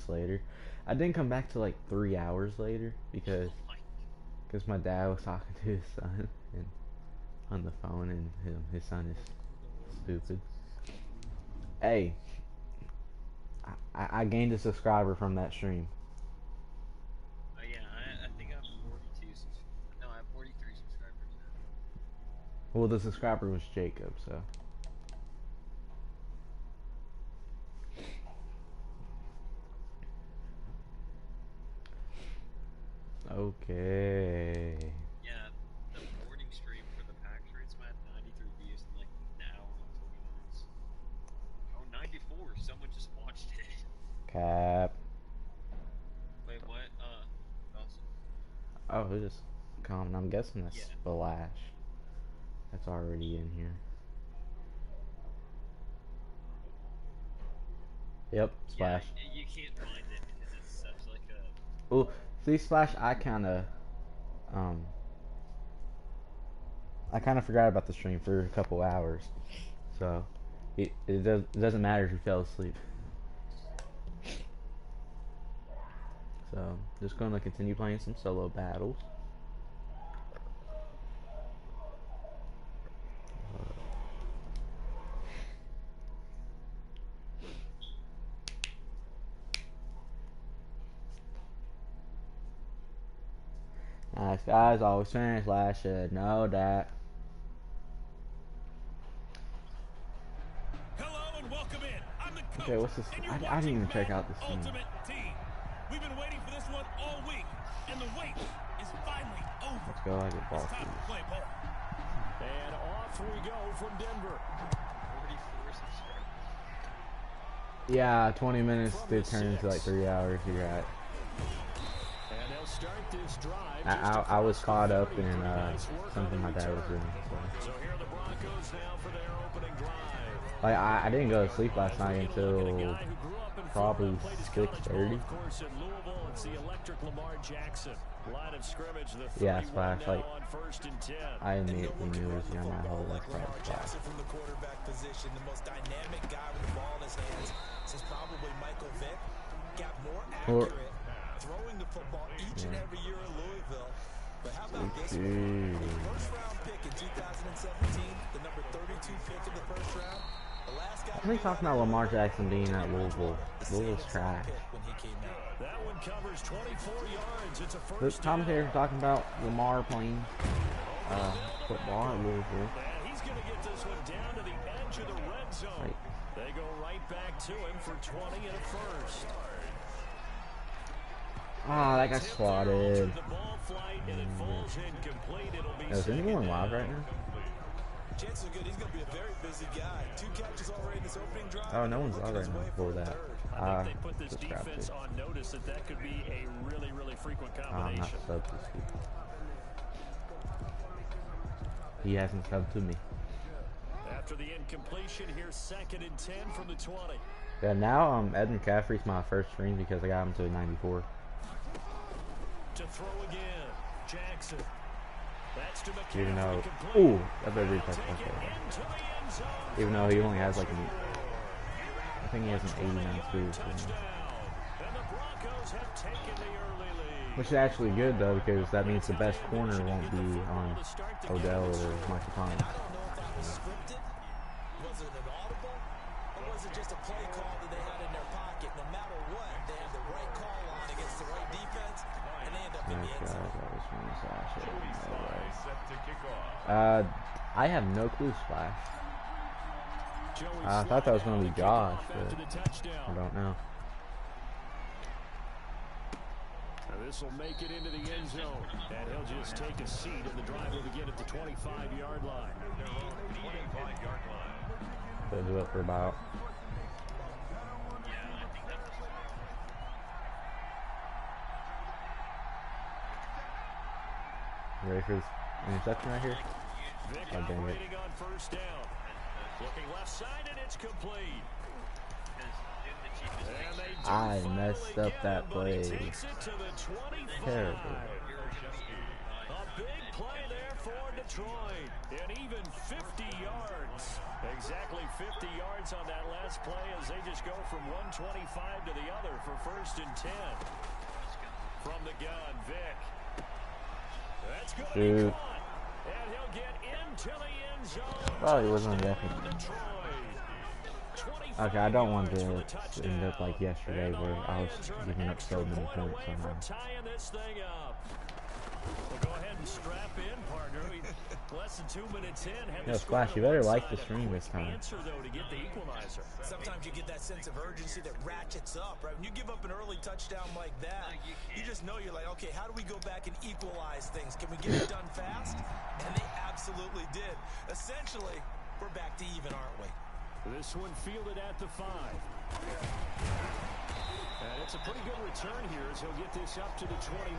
minutes later. I didn't come back till like 3 hours later because my dad was talking to his son and on the phone, and his son is stupid. Hey, I gained a subscriber from that stream. Yeah, I think I have 42 subscribers. No, I have 43 subscribers now. Well, the subscriber was Jacob, so. Okay. Yeah, the morning stream for the PAX rates, I had 93 views in like an hour and 40 minutes. Oh, 94. Someone just watched it. Cap. Wait, what? Awesome. Oh, who's just comment? I'm guessing that's Yeah. Splash. That's already in here. Yep, Yeah, Splash. you can't find it because it's such like a... Oh, see, Splash, um, I kind of forgot about the stream for a couple hours. So, it doesn't matter if you fell asleep. So, just going to continue playing some solo battles. Nice guys, always finish. Last should know that. Hello and welcome in. I'm the coach. Okay, what's this? I didn't even check out this thing. Ultimate Team. We've been waiting for this one all week, and the wait is finally over. Let's go. I get ball. It's time to play ball. And off we go from Denver. 44 subscribers. Yeah, 20 minutes did turn into like 3 hours. You're right. And they'll start this drive. I was caught up in something my dad was doing. So here are the Broncos now for their opening drive. Like I didn't go to sleep last night until probably 6:30. It's the electric Lamar Jackson. Line of scrimmage, Yeah, Splash. Like on 1st and 10. I immediately knew it was gonna my whole life. Lamar Jackson from the quarterback position, the most dynamic guy with the ball in his hands since probably Michael Vick. Got more accurate throwing the football each and every year in Louisville. But how about this one? First round pick in 2017, the number 32 pick in the first round. The last guy. What are you talking about Lamar Jackson being at Louisville? Louisville's trash. When he came out. That one covers 24 yards. It's a The first commentator talking about Lamar playing football at Louisville. And he's going to get this one down to the edge of the red zone. Right. They go right back to him for 20 and a first. Ah, that got swatted. The ball flight and it falls incomplete. It'll be Is anyone live right now? Chances are good he's going to be a very busy guy. 2 catches already in his opening drive. Oh, no one's live right now before that. I think they put this defense on notice that could be a really, really frequent I'm not combination. subbed to Steve. He hasn't subbed to me. After the incompletion, here's 2nd and 10 from the 20. Yeah, now Ed McCaffrey's my first string because I got him to 94. To throw again, Jackson. That's to McCaffrey. Even though, complete. ooh, that better be touch Take it into the end zone. Even though he only has like I think he has an 89 speed. Touchdown. And the Broncos have taken the early lead. Which is actually good though, because that means the best corner won't be on Odell or Michael Thomas. I don't know if that was scripted. Was it an audible? Or was it just a play call that they had in their pocket? No matter what, they had the right call on against the right defense, and they end up in the end zone. I have no clue, Splash. I thought that was going to be Josh, but I don't know. This will make it into the end zone, and he'll just take a seat, and the drive will begin at the 25-yard line. They'll do it for about. You ready for this interception right here? Oh, dang it. On first down. Looking left side, and it's complete. I messed up that play. Terrible. A big play there for Detroit. And even 50 yards. Exactly 50 yards on that last play as they just go from 125 to the other for 1st and 10. From the gun, Vic. That's good. Dude. And he'll get into the end zone. Probably wasn't that. Okay, I don't want to end up like yesterday where I was giving up so many points somehow. Tying this thing up. Well, go ahead and strap in, partner. Less than 2 minutes in. Yo, Splash, you better like the stream this time. Answer, though, to get the equalizer. Sometimes you get that sense of urgency that ratchets up, right? When you give up an early touchdown like that, you just know you're like, okay, how do we go back and equalize things? Can we get it done fast? And they absolutely did. Essentially, we're back to even, aren't we? This one fielded at the 5. And it's a pretty good return here as he'll get this up to the 29.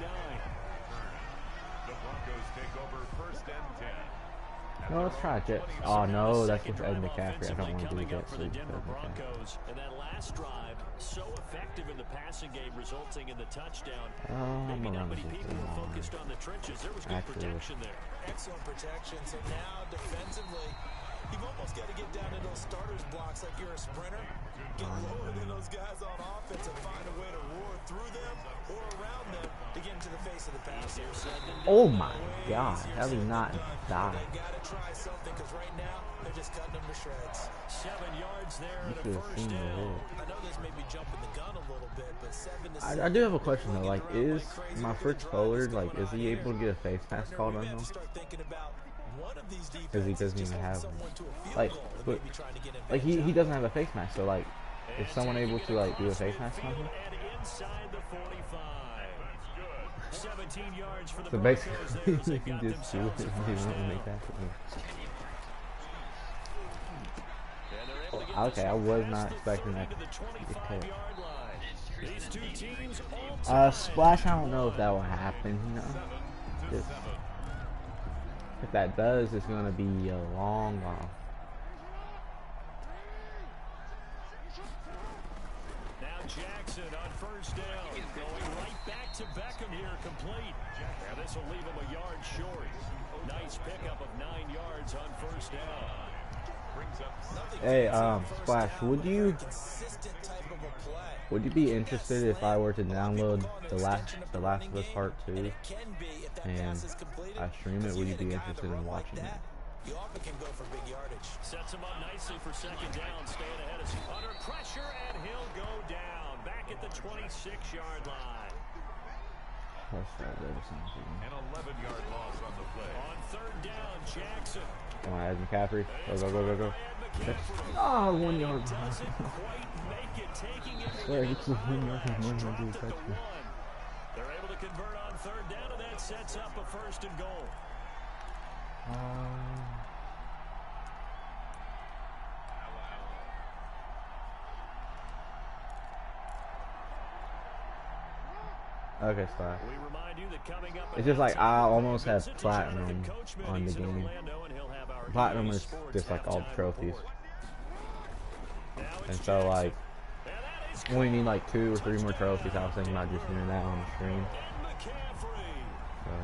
The Broncos take over 1st and 10. No, let's try Jets. Oh no, that's with Ed McCaffrey. I don't want to do coming up Jets. for the Denver Broncos. And that last drive, so effective in the passing game, resulting in the touchdown. Maybe not many people were focused on the trenches. There was good protection there. Excellent protection. So now, defensively, you've almost got to get down to those starters blocks like you're a sprinter. Get lower than those guys on offense and find a way to roar through them or around them to get into the face of the passer. Oh my God, how did he not die? They got to try something because right now they're just cutting them to shreds. 7 yards there and a You should have first seen down. I know this may be jumping the gun a little bit, but 7 to 7. I do have a question though. Like, is my Fritz Pollard, like, is he able to get a face mask called on him? Because he doesn't even have one. Like, but he doesn't have a face mask. So like, is someone able to like do a face mask on him? So basically, you can just do it and he won't make that for me. Okay, I was not expecting that. Splash, I don't know if that will happen, you know. Just, if that does, it's gonna be a long while. Now Jackson on first down, going right back to Beckham here, complete. Now this will leave him a yard short. Nice pickup of 9 yards on first down. Hey, Splash, would you be interested if I were to download the Last of Us Part 2 and I stream it? Would you be interested in watching it? You often can go for big yardage. Sets him up nicely for second down, staying ahead of under pressure, and he'll go down back at the 26-yard line. An 11-yard loss on the play. On third down, Jackson. Come on, Ed McCaffrey. Go. Oh, 1 yard. Doesn't quite make it, taking it. I swear, it's 1 yard and 1 yard to the touchdown. They're able to convert on third down, and that sets up a first and goal. Okay, stop. It's just like I almost have platinum on the game. Platinum is just like all the trophies. And so like, only need like 2 or 3 more trophies. I was thinking about just doing that on the stream.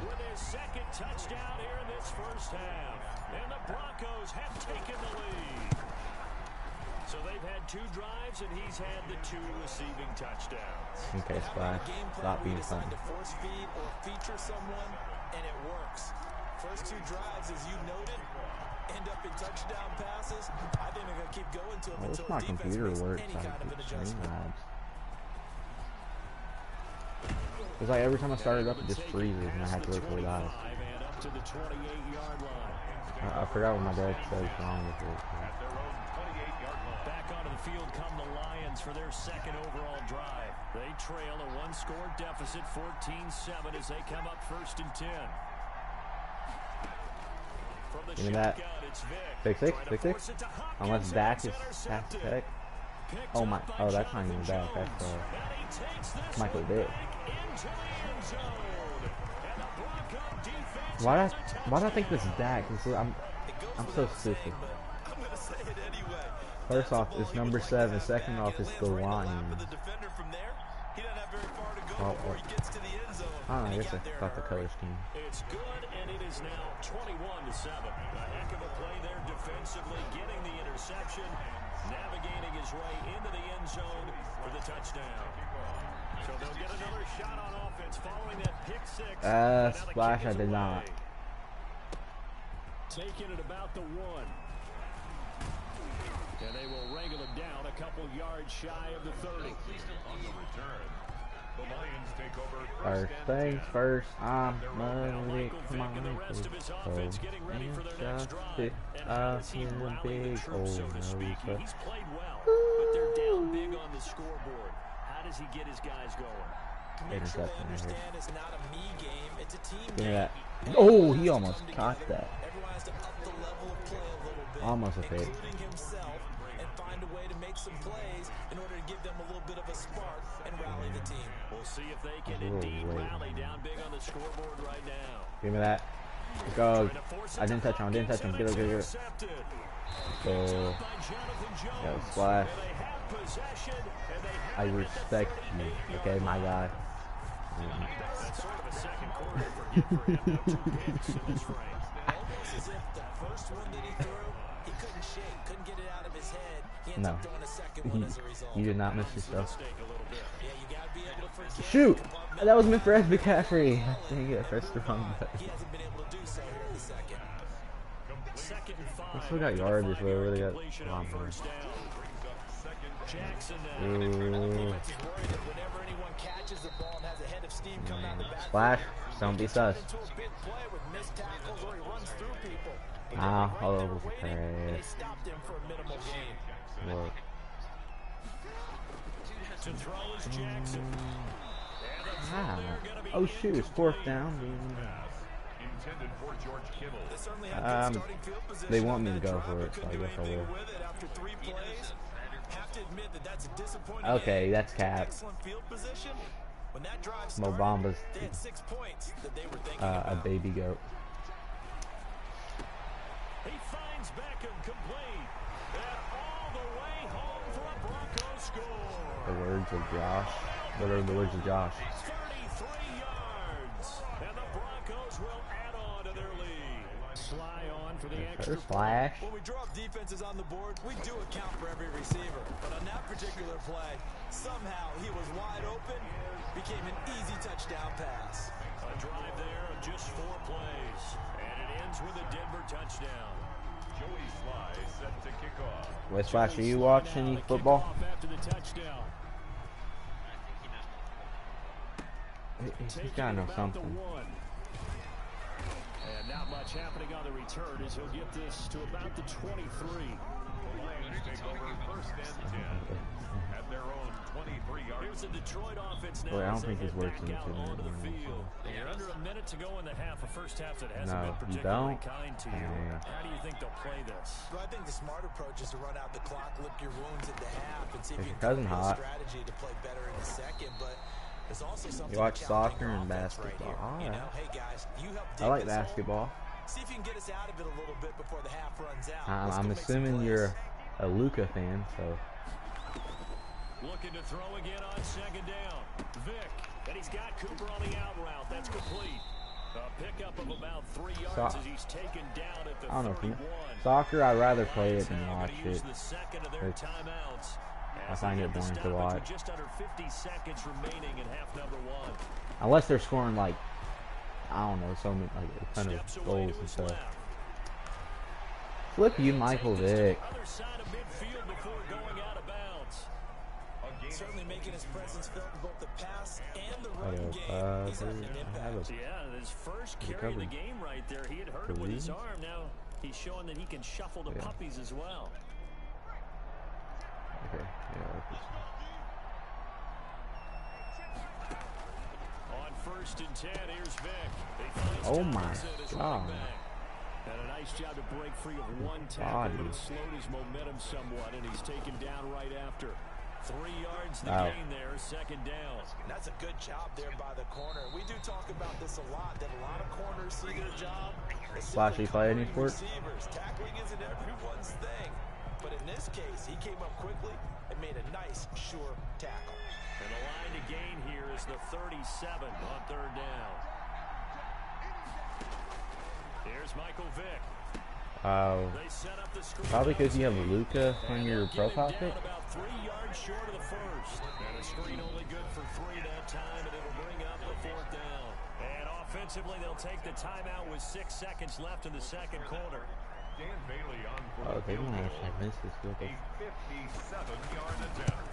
With his second touchdown here in this first half. And the Broncos have taken the lead. So they've had 2 drives, and he's had the 2 receiving touchdowns. Okay, Splash. Stop being funny. To force feed or feature someone, and it works. First 2 drives, as you noted, end up in touchdown passes. I think they're going to keep going to them until my the defense computer makes works. any kind of an adjustment. It's like every time I start it up, it just freezes, and I have to wait till it dies. Up to the 28-yard line. I forgot what my dad said was wrong with it. Back onto the field come the Lions for their second overall drive. They trail a 1-score deficit, 14-7, as they come up first and 10. From the shotgun, it's Vic. 6-6. Unless Dak is half tech. Oh my! Oh, that's not even Dak. That's Michael Vick. Why do I think this is Dak? I'm so stupid. First off, it's number 7. Second off, it's the Lion. The defender from there, he doesn't have very far to go. Oh, before he gets to the end zone. I And he guess I got there in thought a the hurry. color scheme. It's good, and it is now 21-7. A heck of a play there defensively, getting the interception, navigating his way into the end zone for the touchdown. So they'll get another shot on offense following that pick six. Splash, I did not. Taking it about the 1. And they will wrangle it down a couple yards shy of the 30. On the return, the Lions take over First and things 10. first, I'm Now money. Michael Come Vick on, and the rest of his offense getting ready for their next drive. pick And how does he up in rally the big troops, so old to speak? nose. He's played well, but they're down big on the scoreboard. How does he get his guys going? To make sure they Interception right here. understand it's not a me game, it's a team Give me game. that. And Oh, everyone he has to almost come caught together. that. Everyone has to up the level of play a little bit, Almost a pick. including himself, and find a way to make some plays in order to give them a little bit of a spark and rally the team. We'll see if they can A little indeed late. rally down big on the scoreboard right now. Give me that. Go. Trying to force it I didn't to touch him. Didn't touch him. Hopkins, Get and it. it's intercepted. Go. By Jonathan Jones. Go. Splash. And they have possession, and they I have it at the respect you. 38-yard Okay, my line. guy. That's sort of a second quarter for him. Now 2 picks in this frame. Almost as if the first one that he threw, he couldn't shake, couldn't get it out of his head. He ends No. up throwing a second one as a result. You did not miss yourself. Mistake a little bit. Yeah, you gotta be able to forget. Shoot! above That was meant for Ed McCaffrey. Dang it, I pressed the wrong He button. hasn't been able to do so here in the second. Second and 5. We still got yardage, but we really got Completion a on lot more. first down. Jackson Ooh. Defense is worried that whenever anyone catches the ball and has a head of steam coming out of the backfield, Splash. Don't be sus. into a big play with missed tackles or he runs through people. But Ah, they all were right over there the waiting, and they place. stopped him for a minimal gain. Look. to throw is Jackson. And the throw Ah. there gonna be Oh shoot, it's fourth incomplete. down. Intended for George Kittle. They certainly have good starting field position They want on me to that go drive, for but it, so couldn't I do guess I anything will. with it after 3 plays. Have to admit that that's a disappointing Okay, end. that's cap. Excellent field position. When that drive Mo started, Bamba's they had 6 points that they were thinking a about. baby goat. He finds Beckham complete. And all the way home for a Broncos score. The words of Josh. What are the words of Josh? 33 yards. And the Broncos will add on to their lead. Sly on for the extra First flash. When we draw up defenses on the board, we do account for every receiver. But on that particular play, somehow he was wide open, became an easy touchdown pass. A drive there of just 4 plays. And it ends with a Denver touchdown. Joey Sly set to kick off. West Flash, are you Joey watching Sly any now to football? kick off after the touchdown. He's Taking gotta it know about something. the 1. And not much happening on the return as he'll get this to about the 23. The Lions take over first and 10 at their own 23-yard. Here's the Detroit offense now. Boy, I don't as they think this head works back in out the onto the two-minute field. We're under a minute to go in the half. A first half that hasn't No, been you particularly don't. kind to you. Yeah. How do you think they'll play this? Well, I think the smart approach is to run out the clock, lick your wounds at the half, and see if If you your can cousin come up hot. with a strategy to play better in the second. But there's also something You watch to challenge soccer your and offense right basketball. here. You Alright. know, hey guys, you help I dig like this hole. basketball. See if you can get us out of it a little bit before the half runs out. Let's I'm go make some assuming plays. you're a Luca fan, so Looking to throw again on second down. Vick. And he's got Cooper on the out route. That's complete. A pickup of about 3 yards as he's taken down at the I don't know. 31. Soccer, I'd rather play Lions it than now watch gonna use it. the second of their It's- timeouts I as find they it get the boring to stoppage watch. with just under 50 seconds remaining in half number 1. Unless they're scoring like, I don't know, so many, like a ton Steps of away goals to and his stuff. left. Flip you, Michael Take this to the Vick. other side of midfield before going out of bounds. Certainly making his presence felt in both the pass and the run Hello, game. He's having an I have impact. a Yeah, his first carry of the recovery. game right there. He had hurt him with his arm. Now he's showing that he can shuffle the Yeah. puppies as well. Okay, yeah. On first and 10, here's Vick. He finds Oh my Tomlinson, his God. running back. And a nice job to break free of one tackle, but it slowed his momentum somewhat, and he's taken down right after. 3 yards the Wow. gain there, second down. And that's a good job there by the corner. We do talk about this a lot, that a lot of corners see their job as Flashy simply play any covering sport? receivers. Tackling isn't everyone's thing. But in this case, he came up quickly and made a nice, sure tackle. And the line to gain here is the 37 on third down. Here's Michael Vick. Probably because you have Luka on your profile pic. About 3 yards short of the first. And a screen only good for 3 that time, and it'll bring up the fourth down. And offensively, they'll take the timeout with 6 seconds left in the second quarter. Dan Bailey on for Oh, the they field don't goal. actually miss this field goal. A 57-yard attempt.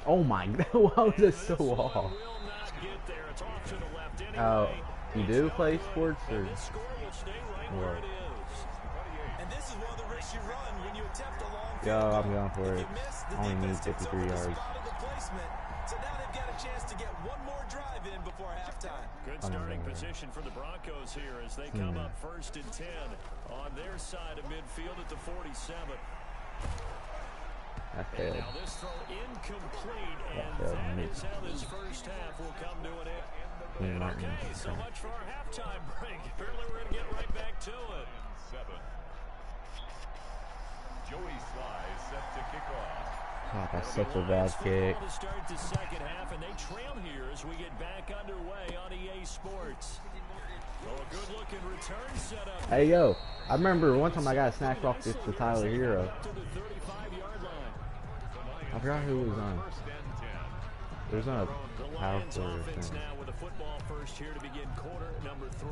Oh my God! Why was it so off? Will not get there. It's off to the left anyway. Oh, you do play sports or? This score will stay right where it is. And this is one of the risks you run when you attempt a long Yo, field goal. I'm going for If it. you miss, the I only need defense takes 53 over the yards. spot of the placement. So now they've got a chance to get one more drive in before halftime. Good starting position for the Broncos here as they come up 1st and 10 on their side of midfield at the 47. And now this throw incomplete, and that is how this first half will come to an end. And okay, so much for our halftime break. Apparently we're going to get right back to it. 7. Joey Sly set to kick off. Oh, that's such a bad kick. To start the second half, and they trail here as we get back underway on EA Sports. So a good-looking return setup. Hey yo, I remember one time I got snapped off this to Tyler Hero. To the 35-yard line. I forgot who it was on. It was on a The power Lions forward offense thing. now with a football first here to begin quarter number 3.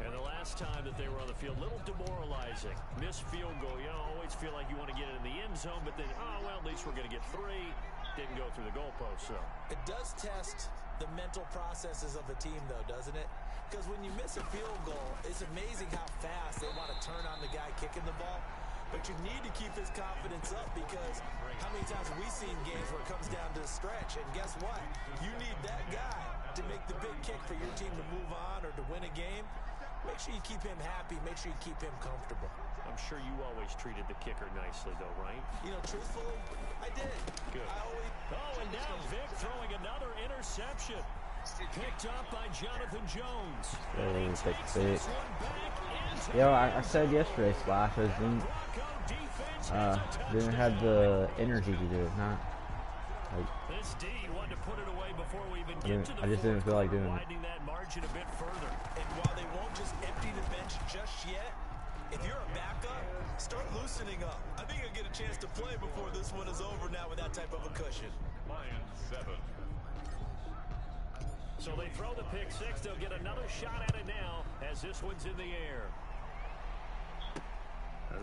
And the last time that they were on the field, a little demoralizing. Missed field goal. You always feel like you want to get it in the end zone, but then, oh, well, at least we're going to get 3. Didn't go through the goalpost, so. It does test the mental processes of a team, though, doesn't it? Because when you miss a field goal, it's amazing how fast they want to turn on the guy kicking the ball. But you need to keep his confidence up because how many times have we seen games where it comes down to a stretch? And guess what? You need that guy to make the big kick for your team to move on or to win a game. Make sure you keep him happy. Make sure you keep him comfortable. I'm sure you always treated the kicker nicely, though, right? You know, truthfully, I did. Good. I always... Oh, and now Vic throwing another interception. Picked up by Jonathan Jones. Really And he big takes pick. this one back into Yo, I said yesterday, Splash, I didn't have the energy to do it. Not like This D wanted to put it away before we even get to the I just didn't feel like doing it. widening that margin a bit further. And while they won't just empty the bench just yet, if you're a backup, start loosening up. I think you'll get a chance to play before this one is over now with that type of a cushion. Lions 7. So they throw the pick 6. They'll get another shot at it now as this one's in the air.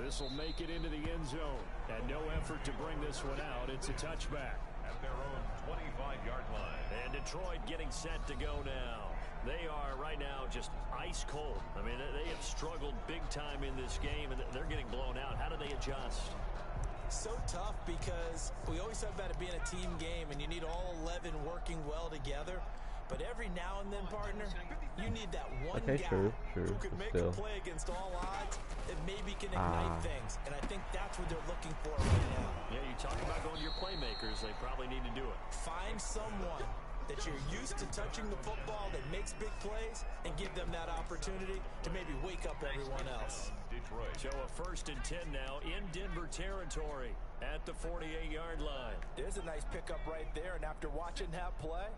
This will make it into the end zone. And no effort to bring this one out. It's a touchback. At their own 25-yard line. And Detroit getting set to go now. They are right now just ice cold. I mean, they have struggled big time in this game, and they're getting blown out. How do they adjust? So tough because we always talk about it being a team game, and you need all 11 working well together. But every now and then, partner, you need that one guy true, who could make a play against all odds that maybe can ignite things. And I think that's what they're looking for right now. Yeah, you talk about going to your playmakers. They probably need to do it. Find someone that you're used to touching the football that makes big plays and give them that opportunity to maybe wake up everyone else. Detroit. So a 1st and 10 now in Denver territory at the 48-yard line. There's a nice pickup right there. And after watching that play,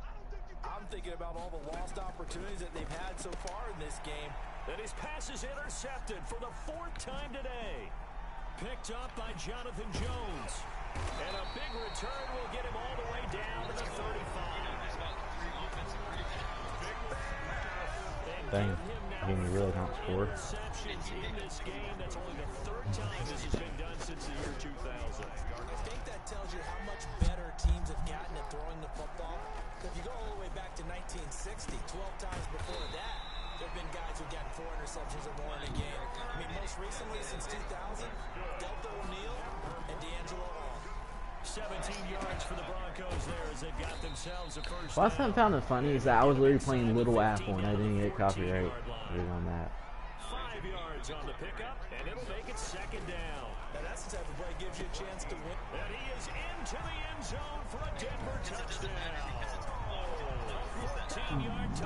I'm thinking about all the lost opportunities that they've had so far in this game. And his pass is intercepted for the 4th time today. Picked up by Jonathan Jones. And a big return will get him all the way down to the 35. dang, game you really don't score. Interceptions in this game. That's only the 3rd time this has been done since the year 2000. I think that tells you how much better teams have gotten at throwing the football. If you go all the way back to 1960, 12 times before that, there have been guys who've gotten 4 interceptions or more in a game. I mean, most recently since 2000, Delta O'Neal and D'Angelo Hall. 17 yards for the Broncos there as they've got themselves a first Last time I down. found it funny is that I was literally playing Little Apple and I didn't get copyright on that. 5 yards on the pickup, and it'll make it 2nd down. Now that's the type of play that gives you a chance to win. And he is into the end zone for a Denver touchdown.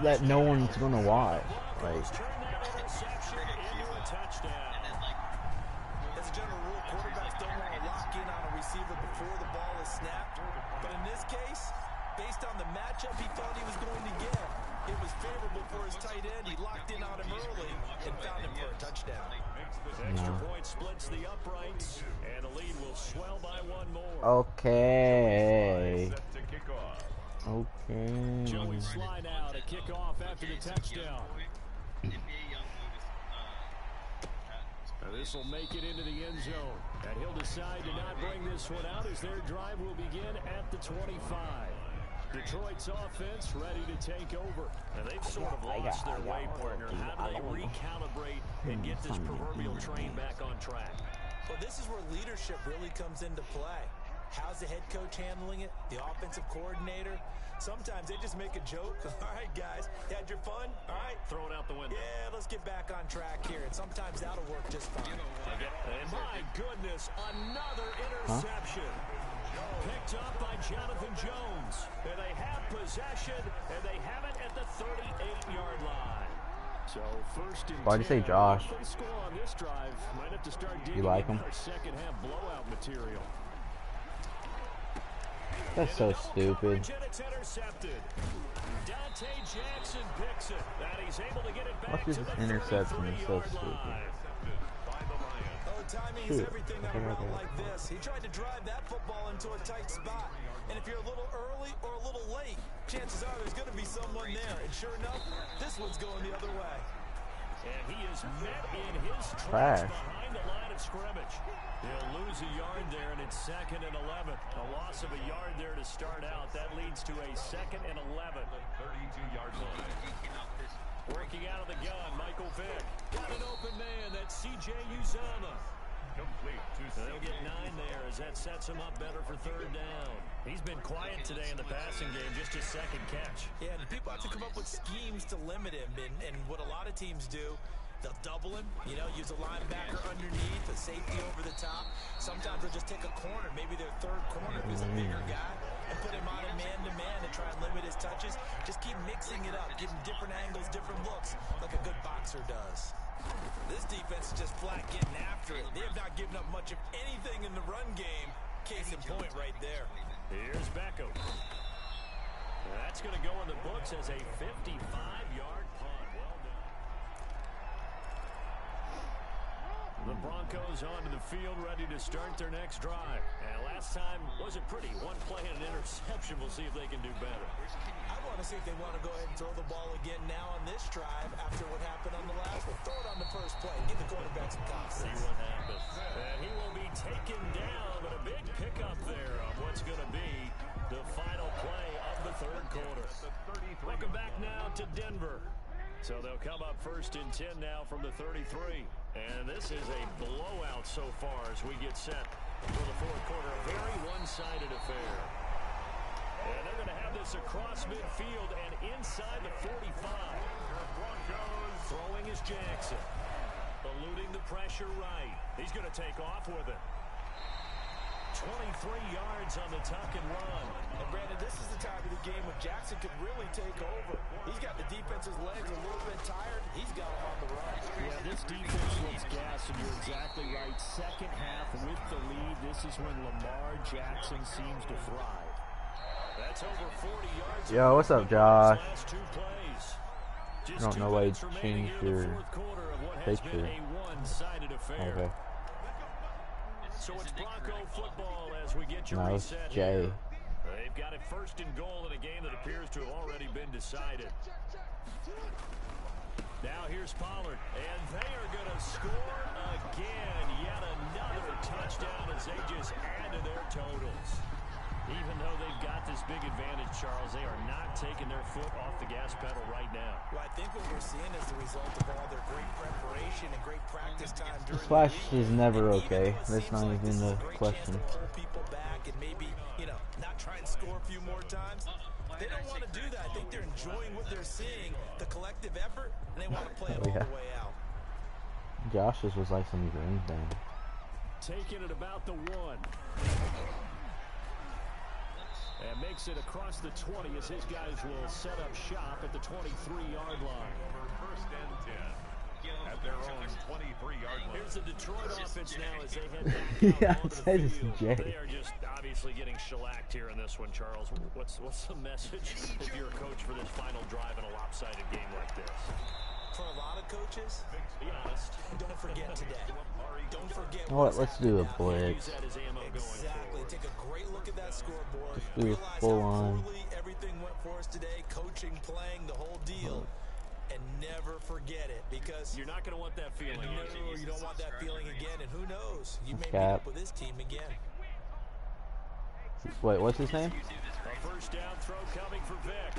That no one's gonna watch. Like, Turn that interception into a touchdown. As a general rule, quarterbacks don't want to lock in on a receiver before the ball is snapped. But in this case, based on the matchup he thought he was going to touchdown. Extra point splits the uprights, and the lead will swell by one more. Okay. Set to kick off. Okay. Joey slide out, a kickoff after the touchdown. This will make it into the end zone, and he'll decide to not bring this one out as their drive will begin at the 25. Detroit's offense ready to take over. And they've sort of lost their way, partner. How do they recalibrate and get this proverbial train back on track? Well, this is where leadership really comes into play. How's the head coach handling it? The offensive coordinator? Sometimes they just make a joke. All right, guys, you had your fun? All right. Throw it out the window. Yeah, let's get back on track here. And sometimes that'll work just fine. And my goodness, another interception. Picked up by Jonathan Jones. And they have possession, and they have it at the 38-yard line. So first and Why'd you say Josh? Score on this drive. Might have to start digging You like him? second half blowout material. That's so stupid. It's intercepted. Dante Jackson picks it. And he's able to get it back What's to this the interception? It's so 33-yard stupid. line. Oh, timing is everything on a run like this. He tried to drive that football into a tight spot. And if you're a little early or a little late, chances are there's going to be someone there. And sure enough, this one's going the other way. And he is met in his Trash. tracks behind the line of scrimmage. He'll lose a yard there, and it's 2nd and 11. A loss of a yard there to start out. That leads to a 2nd and 11. 32-yard line. Breaking out of the gun, Michael Vick. Got an open man. That's C.J. Uzama. Complete to They'll get 9 there as that sets him up better for 3rd down. He's been quiet today in the passing game, just his 2nd catch. Yeah, and people have to come up with schemes to limit him. And what a lot of teams do, they'll double him, use a linebacker underneath, a safety over the top. Sometimes they'll just take a corner, maybe their 3rd corner who's a bigger guy, and put him on a man-to-man and try and limit his touches. Just keep mixing it up, give him different angles, different looks, like a good boxer does. This defense is just flat getting after it. They have not given up much of anything in the run game. Case in point right there. Here's Beckham. That's going to go in the books as a 55-yard punt. Well done. The Broncos onto the field, ready to start their next drive. And last time wasn't pretty. One play and an interception. We'll see if they can do better. I want to see if they want to go ahead and throw the ball again now on this drive after what happened on the last one. Throw it on the first play. Give the quarterback some confidence. See what happens. And he will be taken down, but a big pickup there on what's going to be the final play of the 3rd quarter. Welcome back now to Denver. So they'll come up 1st and 10 now from the 33. And this is a blowout so far as we get set for the 4th quarter. A very one-sided affair. And they're going to have this across midfield and inside the 45. Broncos throwing is Jackson. Eluding the pressure right. He's going to take off with it. 23 yards on the tuck and run. And Brandon, this is the time of the game when Jackson could really take over. He's got the defense's legs a little bit tired. He's got him on the run. Yeah, this defense looks gassed, and you're exactly right. 2nd half with the lead. This is when Lamar Jackson seems to thrive. That's over 40 yards. Yo, what's up, Josh? Last 2 plays. I don't know why you changed your picture. A one-sided affair. Okay. So it's Bronco football as we get your No, it's reset Jay. here. They've got it 1st and goal in a game that appears to have already been decided. Now here's Pollard, and they are going to score again. Yet another touchdown as they just add to their totals. Even though they've got this big advantage, Charles, they are not taking their foot off the gas pedal right now. Well, I think what we're seeing is the result of all their great preparation and great practice time during Splash the is week. never And okay. even though it That's seems not like even this is the a great question. chance to pull people back and maybe, not try and score a few more times. They don't want to do that. I think they're enjoying what they're seeing, the collective effort, and they want to play it all the way out. Josh's was like some green thing. Taking it about the 1. And makes it across the 20 as his guys will set up shop at the 23-yard line. For 1st and 10 at their own 23-yard line. Here's the Detroit offense now as they head back Yeah, out onto that the is field. Jay. They are just obviously getting shellacked here in this one, Charles. What's the message if you're a coach for this final drive in a lopsided game like this? for a lot of coaches, Be honest. don't forget today. Don't forget You know what? what's Let's do a happening now. blitz. Use that as ammo going Exactly. forward. Take a great look at that scoreboard. Just do a Realize full how on. poorly everything went for us today. Coaching, playing, the whole deal. And never forget it, because You're not going to want that feeling. no, you don't want that feeling again. And who knows? You may meet Cap. up with this team again. Wait, what's his name? A first down throw coming for Vic.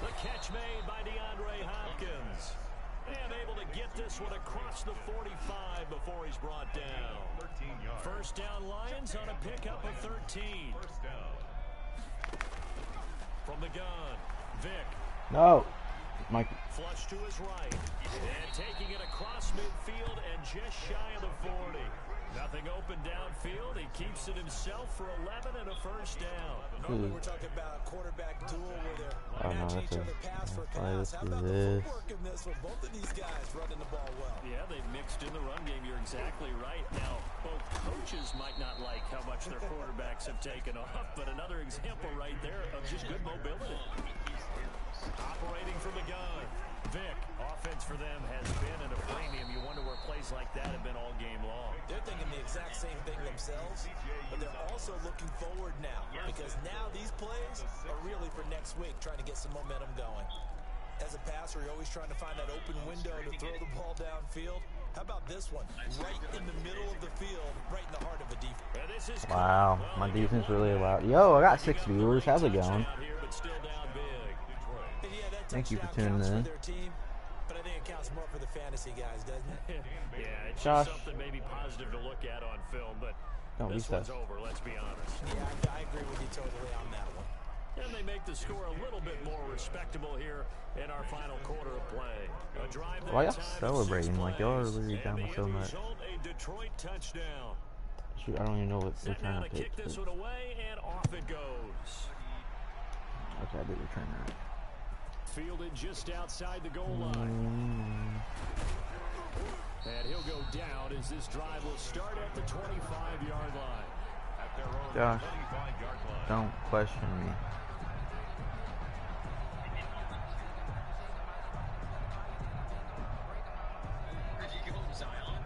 The catch made by DeAndre Hopkins. And able to get this one across the 45 before he's brought down. 13 yards. First down Lions on a pickup of 13. First down. From the gun, Vic. No. Mike. Flush to his right. And taking it across midfield and just shy of the 40. Nothing open downfield. He keeps it himself for 11 and a first down. Normally we're talking about a quarterback duel where they're Oh, no, matching that's each a- other pass for oh, pass. let's How do about the this. footwork in this one? Both of these guys running the ball well. Yeah, they've mixed in the run game. You're exactly right. Now, both coaches might not like how much their quarterbacks have taken off, but another example right there of just good mobility. Operating from the gun. Vic, offense for them has been at a premium. You wonder where plays like that have been all game long. They're thinking the exact same thing themselves, but they're also looking forward now, because now these plays are really for next week, trying to get some momentum going. As a passer, you're always trying to find that open window to throw the ball downfield. How about this one? Right in the middle of the field, right in the heart of a defense. And this is Wow, my defense really allowed. Yo, I got 6 viewers. How's it going? out here, but still down big. And yeah, that Thank you for touchdown tuning counts in. for their team, but I think it counts more for the fantasy guys, doesn't it? Yeah, it's Josh. just something maybe positive to look at on film, but Don't this be one's tough. over, let's be honest. Yeah, I agree with you totally on that one. And they make the score a little bit more respectable here in our final quarter of play. A drive that Why y'all time of 6 celebrating? Like, y'all are plays, literally and down the by so end much. result, a Detroit touchdown. Shoot, I don't even know what Set return now I to kick picked. this one away, and off it goes. Okay, I did return that. Fielded just outside the goal line. And he'll go down as this drive will start at the 25-yard line. At their own Josh, 25-yard line. don't question me. Where'd you go, Zion?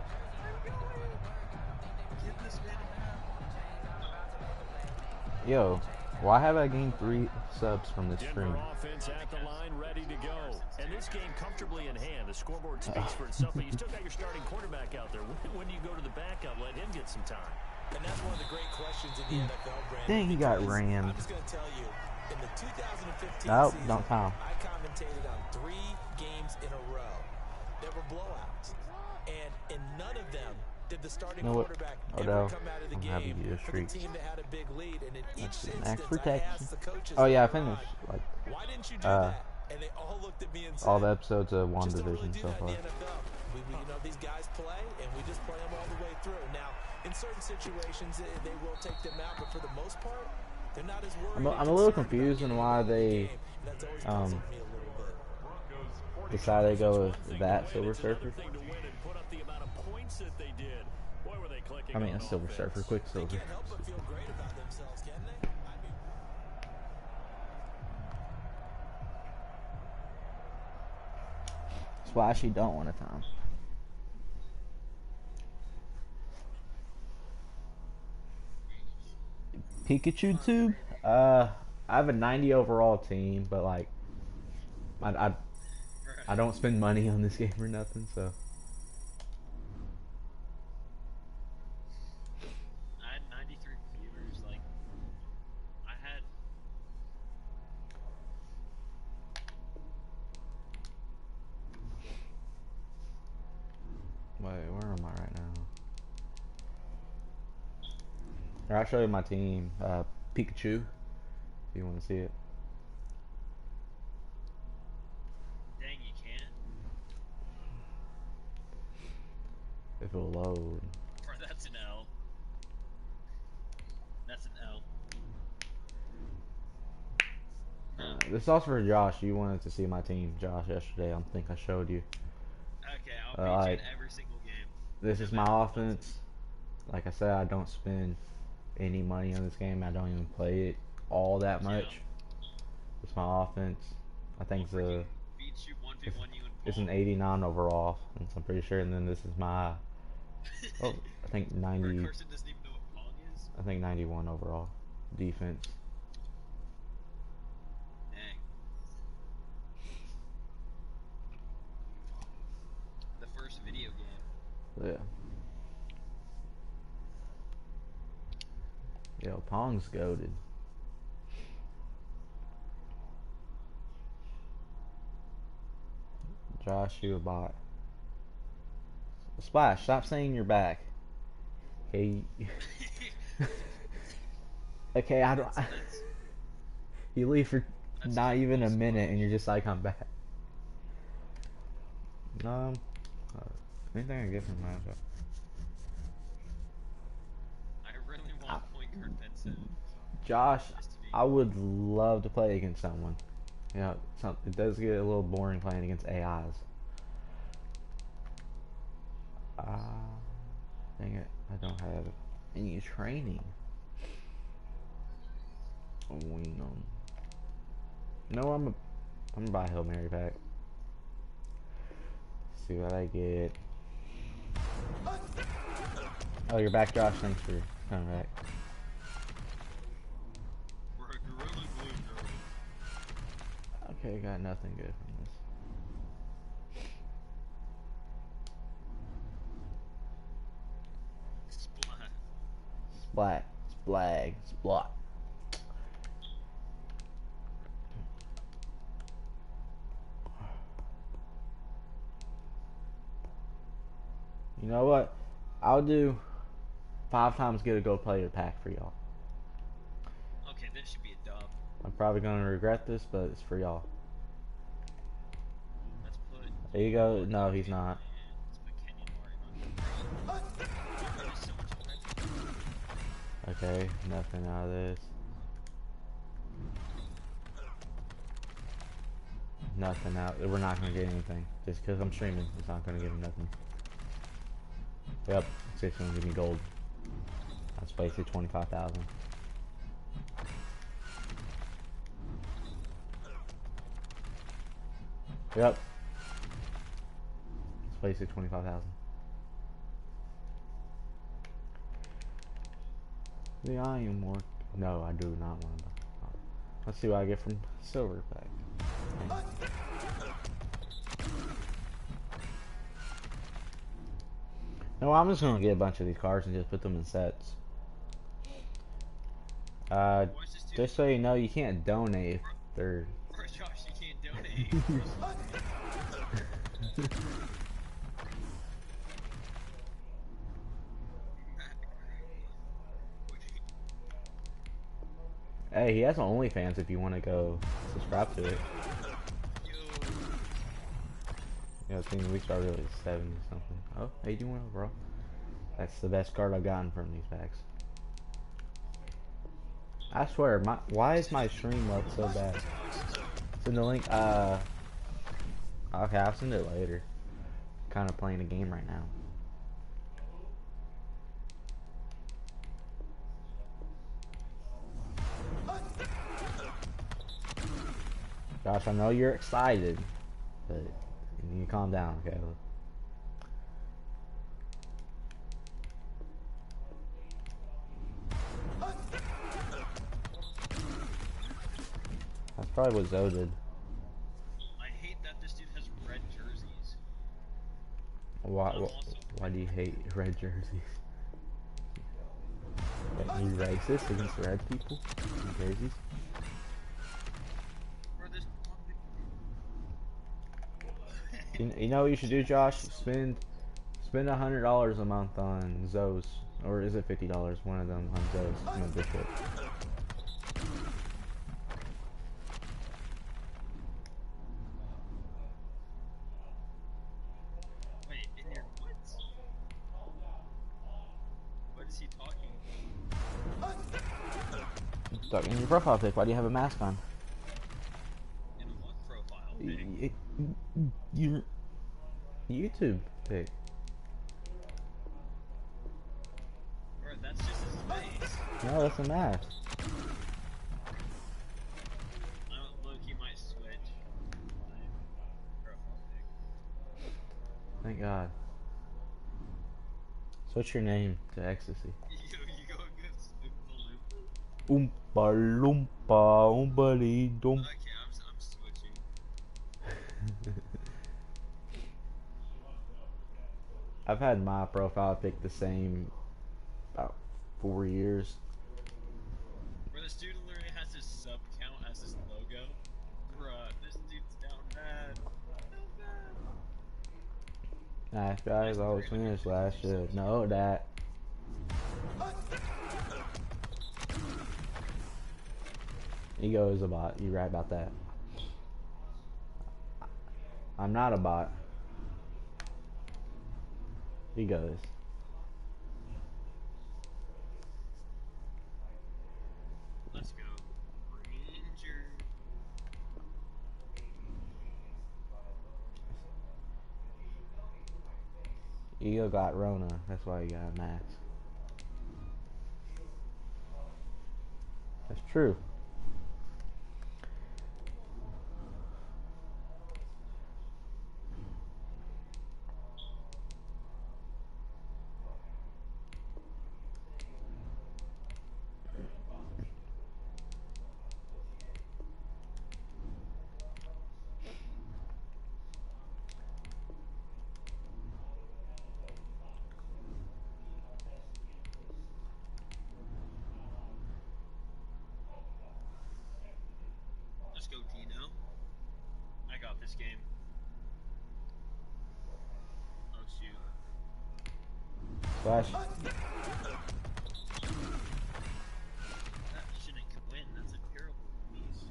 Give this man a Yo, why have I gained 3 subs from this stream? Denver offense at the line, ready to go. And this game comfortably in hand. The scoreboard speaks for itself, but you still got your starting quarterback out there. When do you go to the backup? Let him get some time. And that's one of the great questions in the NFL, Brandon. Dang, he got because rammed. I'm just going to tell you, in the 2015 Nope, season, don't foul. I commentated on 3 games in a row that were blowouts. And in none of them did the starting You know what, quarterback Odell, ever come out of the I'm happy game you just for the streaked. team that had a big lead. And in each That's the instance, max I protection. asked the coaches, Oh yeah, I "Ron, finished like why didn't you do that?" And they all looked at me and said, all the episodes of just don't really WandaVision do so that far. in the NFL. You know, these guys play, and we just play them all the way through. Now, in certain situations, they will take them out, but for the most part, they're not as worried. I'm a little confused on why they That's always puzzled me a little bit. Broncos 40 decided to go with Thing that to Silver win, it's another Surfer. thing to win and put up the amount of points that they did. Boy, were they clicking I mean, on a Silver offense. Surfer, They Quicksilver. can't help but feel great about themselves, can they? I mean, Splashy don't want a time. Pikachu tube? I have a 90 overall team, but like, I don't spend money on this game or nothing, so. I had 93 viewers. Like, I had. Wait, where am I right now? Here, I'll show you my team. Pikachu, if you want to see it. Dang, you can't. If it'll load. Or that's an L. That's an L. This is also for Josh. You wanted to see my team, Josh, yesterday. I think I showed you. Okay, I'll beat you like, in every single game. This is my offense. Like I said, I don't spend any money on this game. I don't even play it all that much. It's my offense. I think Freaking the beats you 1v1 you in it's an 89 overall, and I'm pretty sure. And then this is my, oh, I think Or 90, Carson doesn't even know what Pong is? I think 91 overall defense. Dang. The first video game. Yeah. Yo, Pong's goated. Josh, you a bot. Splash, stop saying you're back. Okay. Okay, I don't. That's You leave for That's not even a awesome. minute, and you're just like, I'm back. Anything I get from that? I really want point guard Vincent. Josh, Just to be I would love to play against someone. You know, it does get a little boring playing against AIs. Dang it, I don't have any training. No, I'm gonna buy a Hail Mary pack. See what I get. Oh, you're back, Josh. Thanks for coming back. we're a gorilla glue girl. Okay, got nothing good from this. Splat. Splat, splag, splot. You know what? I'll do 5 times get a gold player pack for y'all. Okay, this should be a dub. I'm probably gonna regret this, but it's for y'all. Let's put. There you go. No, he's not. Let's put Kenyon Martin on. There's so much red. Okay, nothing out of this. Nothing out. We're not gonna get anything. Just because I'm streaming, it's not gonna give me nothing. Yep, it's just gonna give me gold. That's basically 25,000. Yep. It's basically 25,000. The iron more. No, I do not want to. Let's see what I get from silver pack. Okay. No, I'm just gonna get a bunch of these cards and just put them in sets. Just so you know, you can't donate if they're. Bro, Josh, you can't donate. Hey, he has OnlyFans if you want to go subscribe to it. Yeah, I think we started at 70 something. Oh, 81 overall. That's the best card I've gotten from these packs. I swear, why is my stream up so bad? Send the link. Okay, I'll send it later. Kind of playing a game right now. Josh, I know you're excited, but you need to calm down, okay? That's probably what Zoe did. I hate that this dude has red jerseys. Why do you hate red jerseys? Are you racist against red people in jerseys? Bro, there's You know what you should do, Josh? Spend $100 a month on Zoe's, or is it $50? One of them on Zoe's membership. Wait, in your what? What is he talking about? In your profile pic, why do you have a mask on? In what profile pic? Your YouTube pic. Bro, that's just his face. No, that's a mask. I don't look, he might switch my profile pic. Thank God. So what's your name to ecstasy? You go against Oompa Loompa? Oompa loompa, oompa dee doom. Okay, I'm switching. I've had my profile pick the same about 4 years. Where this dude literally has his sub count as his logo. Bruh, this dude's down bad. Down bad. Nice guys always finish last. Should know that. Ego is a bot. You're right about that. I'm not a bot. Ego is. Let's go. Ranger. Ego got Rona. That's why he got Max. That's true. Let's go, Dino. I got this game. Oh, shoot. Flash. That shouldn't win. That's a terrible release.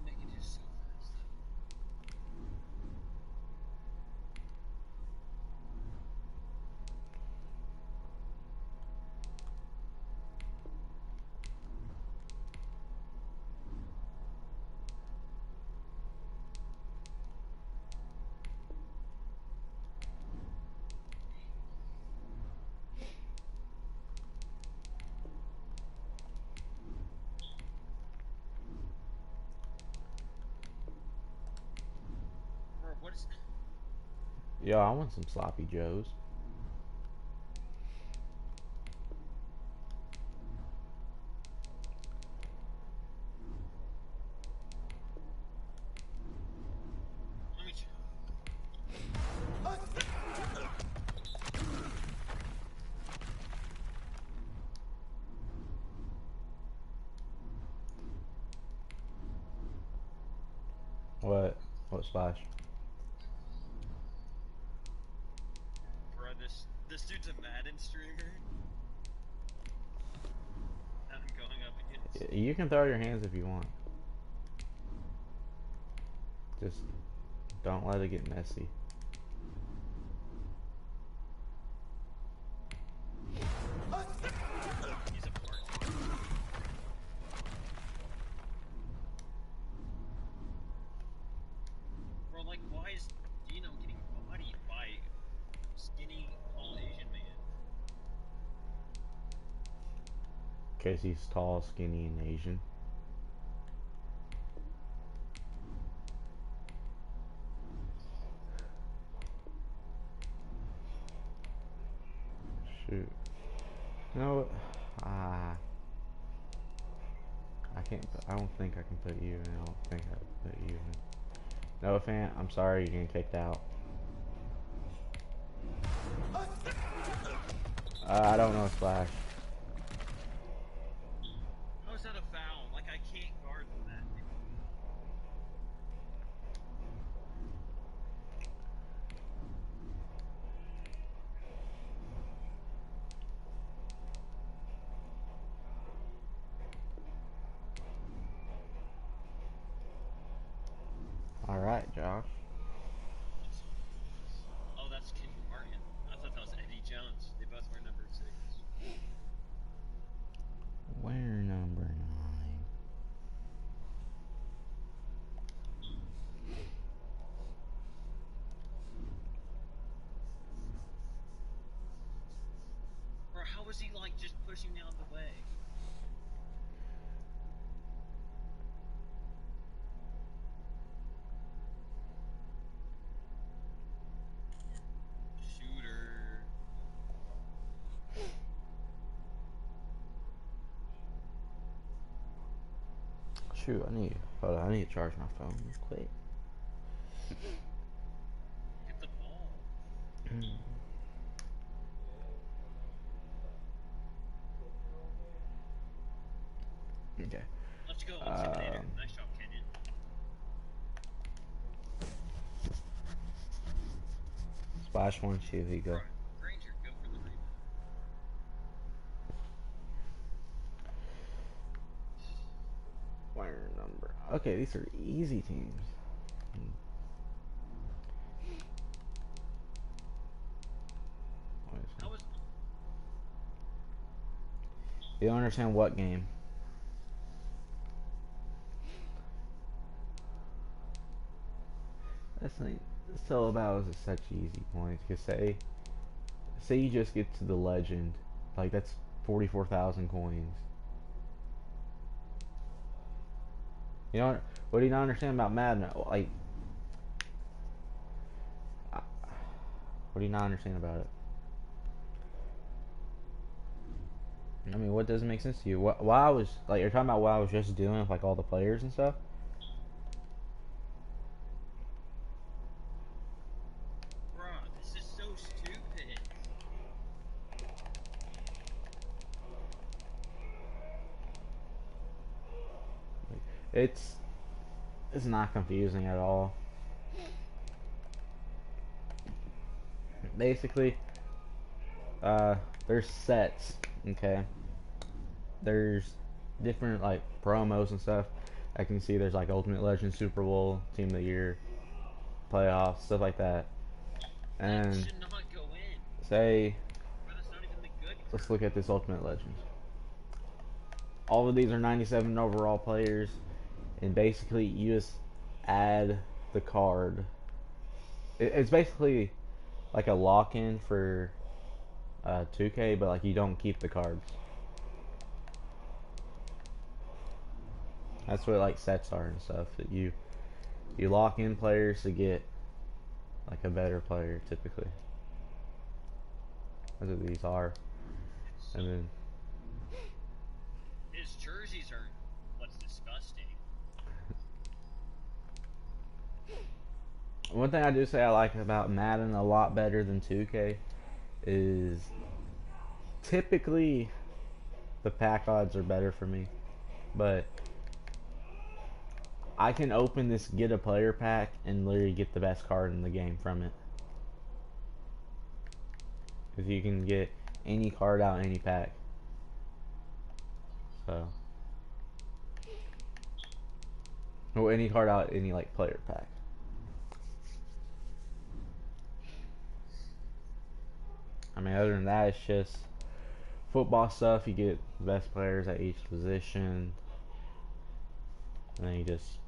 Negative so fast. Bro, what is... Yo, I want some sloppy joes. Let me check. What? What splash? Bro, this dude's a Madden streamer. That I'm going up against. You can throw your hands if you want. Just don't let it get messy. He's a part. Bro, like, why is Dino getting bodied by skinny, tall Asian man? Cause he's tall, skinny, and Asian. Shoot. No. Ah. I can't. I don't think I can put you in. I don't think I can put you in. No, fan. I'm sorry. You're getting kicked out. I don't know splash. How is that a foul? Like, I can't guard that. All right, Josh. Oh, that's Kenny Martin. I thought that was Eddie Jones. They both wear number 6. Where number 9? Bro, how was he, like, just pushing me out the way? Shoot, hold on, I need to charge my phone real quick. Hit the ball. Okay. Let's go. Let's hit later. Nice job, Kenyon. Splash one, see if he go. Right. Granger, go for the rebound. Wire number. Okay, these are easy teams. How was You don't understand what game? That's like it's all about is such easy points. Cause say you just get to the legend, like that's 44,000 coins. You know what do you not understand about Madden? Like, what do you not understand about it? I mean, what doesn't make sense to you? Why I was like, you're talking about what I was just doing with like all the players and stuff. Bruh, this is so stupid. It's not confusing at all. Basically, there's sets, okay? There's different like promos and stuff. I can see there's like Ultimate Legend, Super Bowl, Team of the Year, playoffs, stuff like that. And That should not go in. say, Bro, that's not even the good let's look at this Ultimate Legends. All of these are 97 overall players, and basically you just add the card. It's basically like a lock-in for 2K, but like you don't keep the cards. That's what like sets are and stuff. That you lock in players to get like a better player typically. That's what these are. And then His jerseys are what's disgusting. one thing I do say I like about Madden a lot better than 2K is typically the pack odds are better for me, but I can open this get a player pack and literally get the best card in the game from it. Because you can get any card out any pack. So, or any card out any like player pack. I mean, other than that, it's just football stuff. You get the best players at each position, and then you just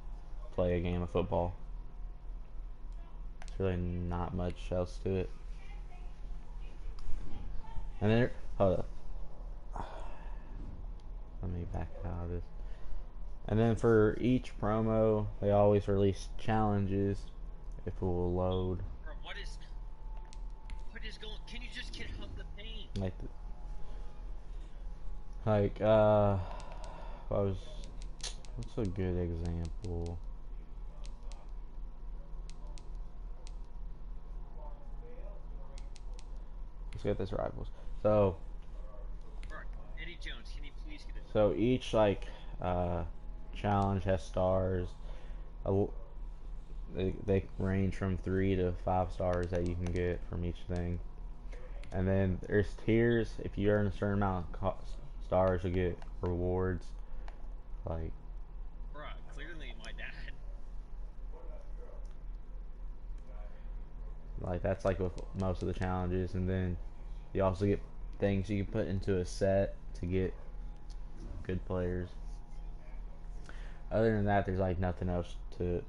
play a game of football. It's really not much else to it. And then, hold up. Let me back out of this. And then for each promo, they always release challenges if it will load. Bro, what is going? Can you just get out the paint? What's a good example? Let's get this rivals. So, Bro, Eddie Jones, can you please get it? so each like challenge has stars. They range from 3 to 5 stars that you can get from each thing. And then there's tiers. If you earn a certain amount of stars, you get rewards. Like, Bro, clearly my dad. that's like with most of the challenges. And then you also get things you can put into a set to get good players. Other than that, there's like nothing else to it.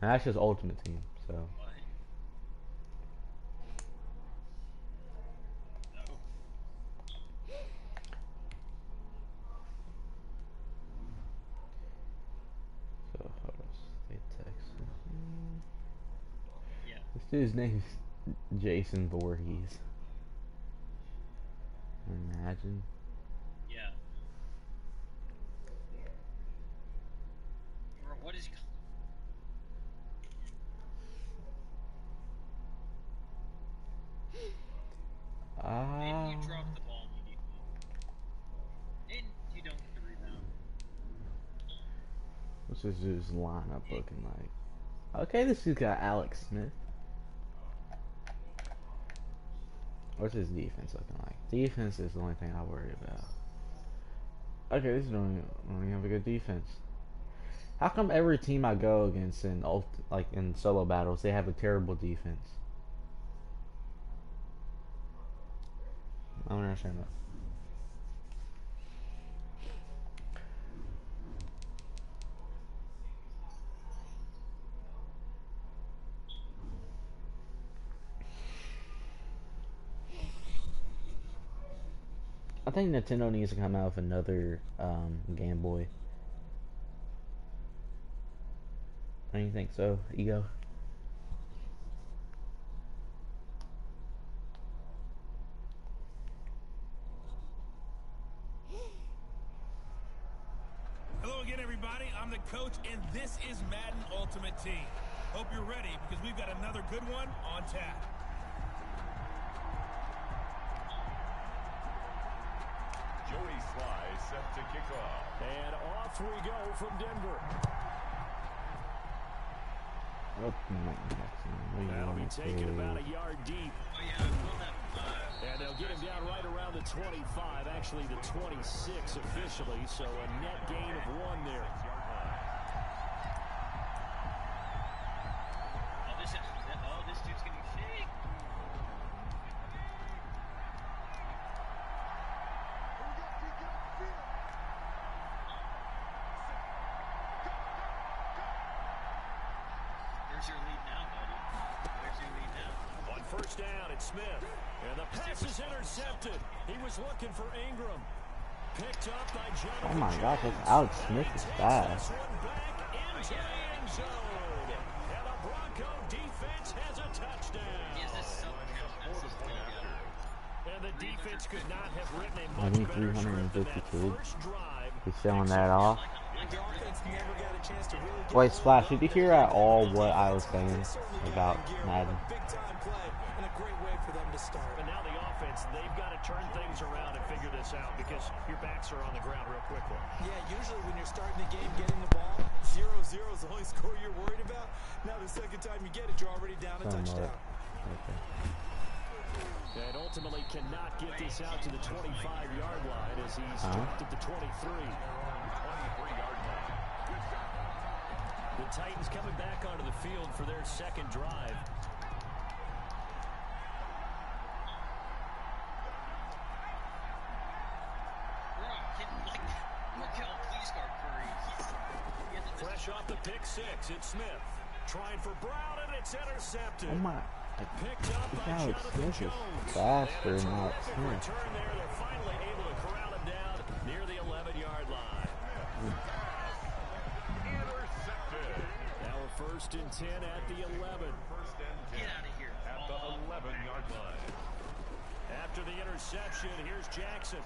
And that's just Ultimate Team, so. What? No. So, hold on. State Texas. Yeah. This dude's name is Jason Voorhees. Imagine. What's this dude's lineup looking like? Okay, this dude's got Alex Smith. What's his defense looking like? Defense is the only thing I worry about. Okay, this don't even have a good defense. How come every team I go against in like in solo battles, they have a terrible defense? I don't understand that. I think Nintendo needs to come out with another Game Boy. Don't you think so, Ego? Hello again, everybody. I'm the coach, and this is Madden Ultimate Team. Hope you're ready, because we've got another good one on tap. Joey Sly set to kick off. And off we go from Denver. That'll be taken about a yard deep. Oh, yeah, well, that, And they'll get him down right around the 25, actually the 26 officially, so a net gain of 1 there. this dude's getting shake. Where's your lead now, buddy? Where's your lead now? On first down, it's Smith. And the pass is intercepted. He was looking for Ingram. Picked up by Jonathan. Oh my gosh, that's Alex Smith is fast. This one back into the end zone. And the Bronco defense has a touchdown. Is this something else? And the defense could not have written a I much need better script than 350 that kids. first drive. He's showing that off. The offense never got a chance to really get Wait, Splash, going. did you hear at all what I was saying about Madden? Big time play and a great way for them to start. But now the offense, they've got to turn things around and figure this out because your backs are on the ground real quickly. Yeah, usually when you're starting the game, getting the ball, 0-0 is the only score you're worried about. Now the second time you get it, you're already down a touchdown. Okay. And ultimately cannot get this out to the 25-yard line as he's stopped at the 23. 23-yard line. The Titans coming back onto the field for their second drive. Fresh off the pick six, it's Smith. Trying for Brown, and it's intercepted. Oh my. Picked up by Alex Jonathan Smith is Jones. faster And a than Alex terrific Smith. return there. They're finally able to corral him down near the 11-yard line. Intercepted. Now a first and 10 at the 11. First and 10 Get out of here. at the 11-yard line. After the interception, here's Jackson.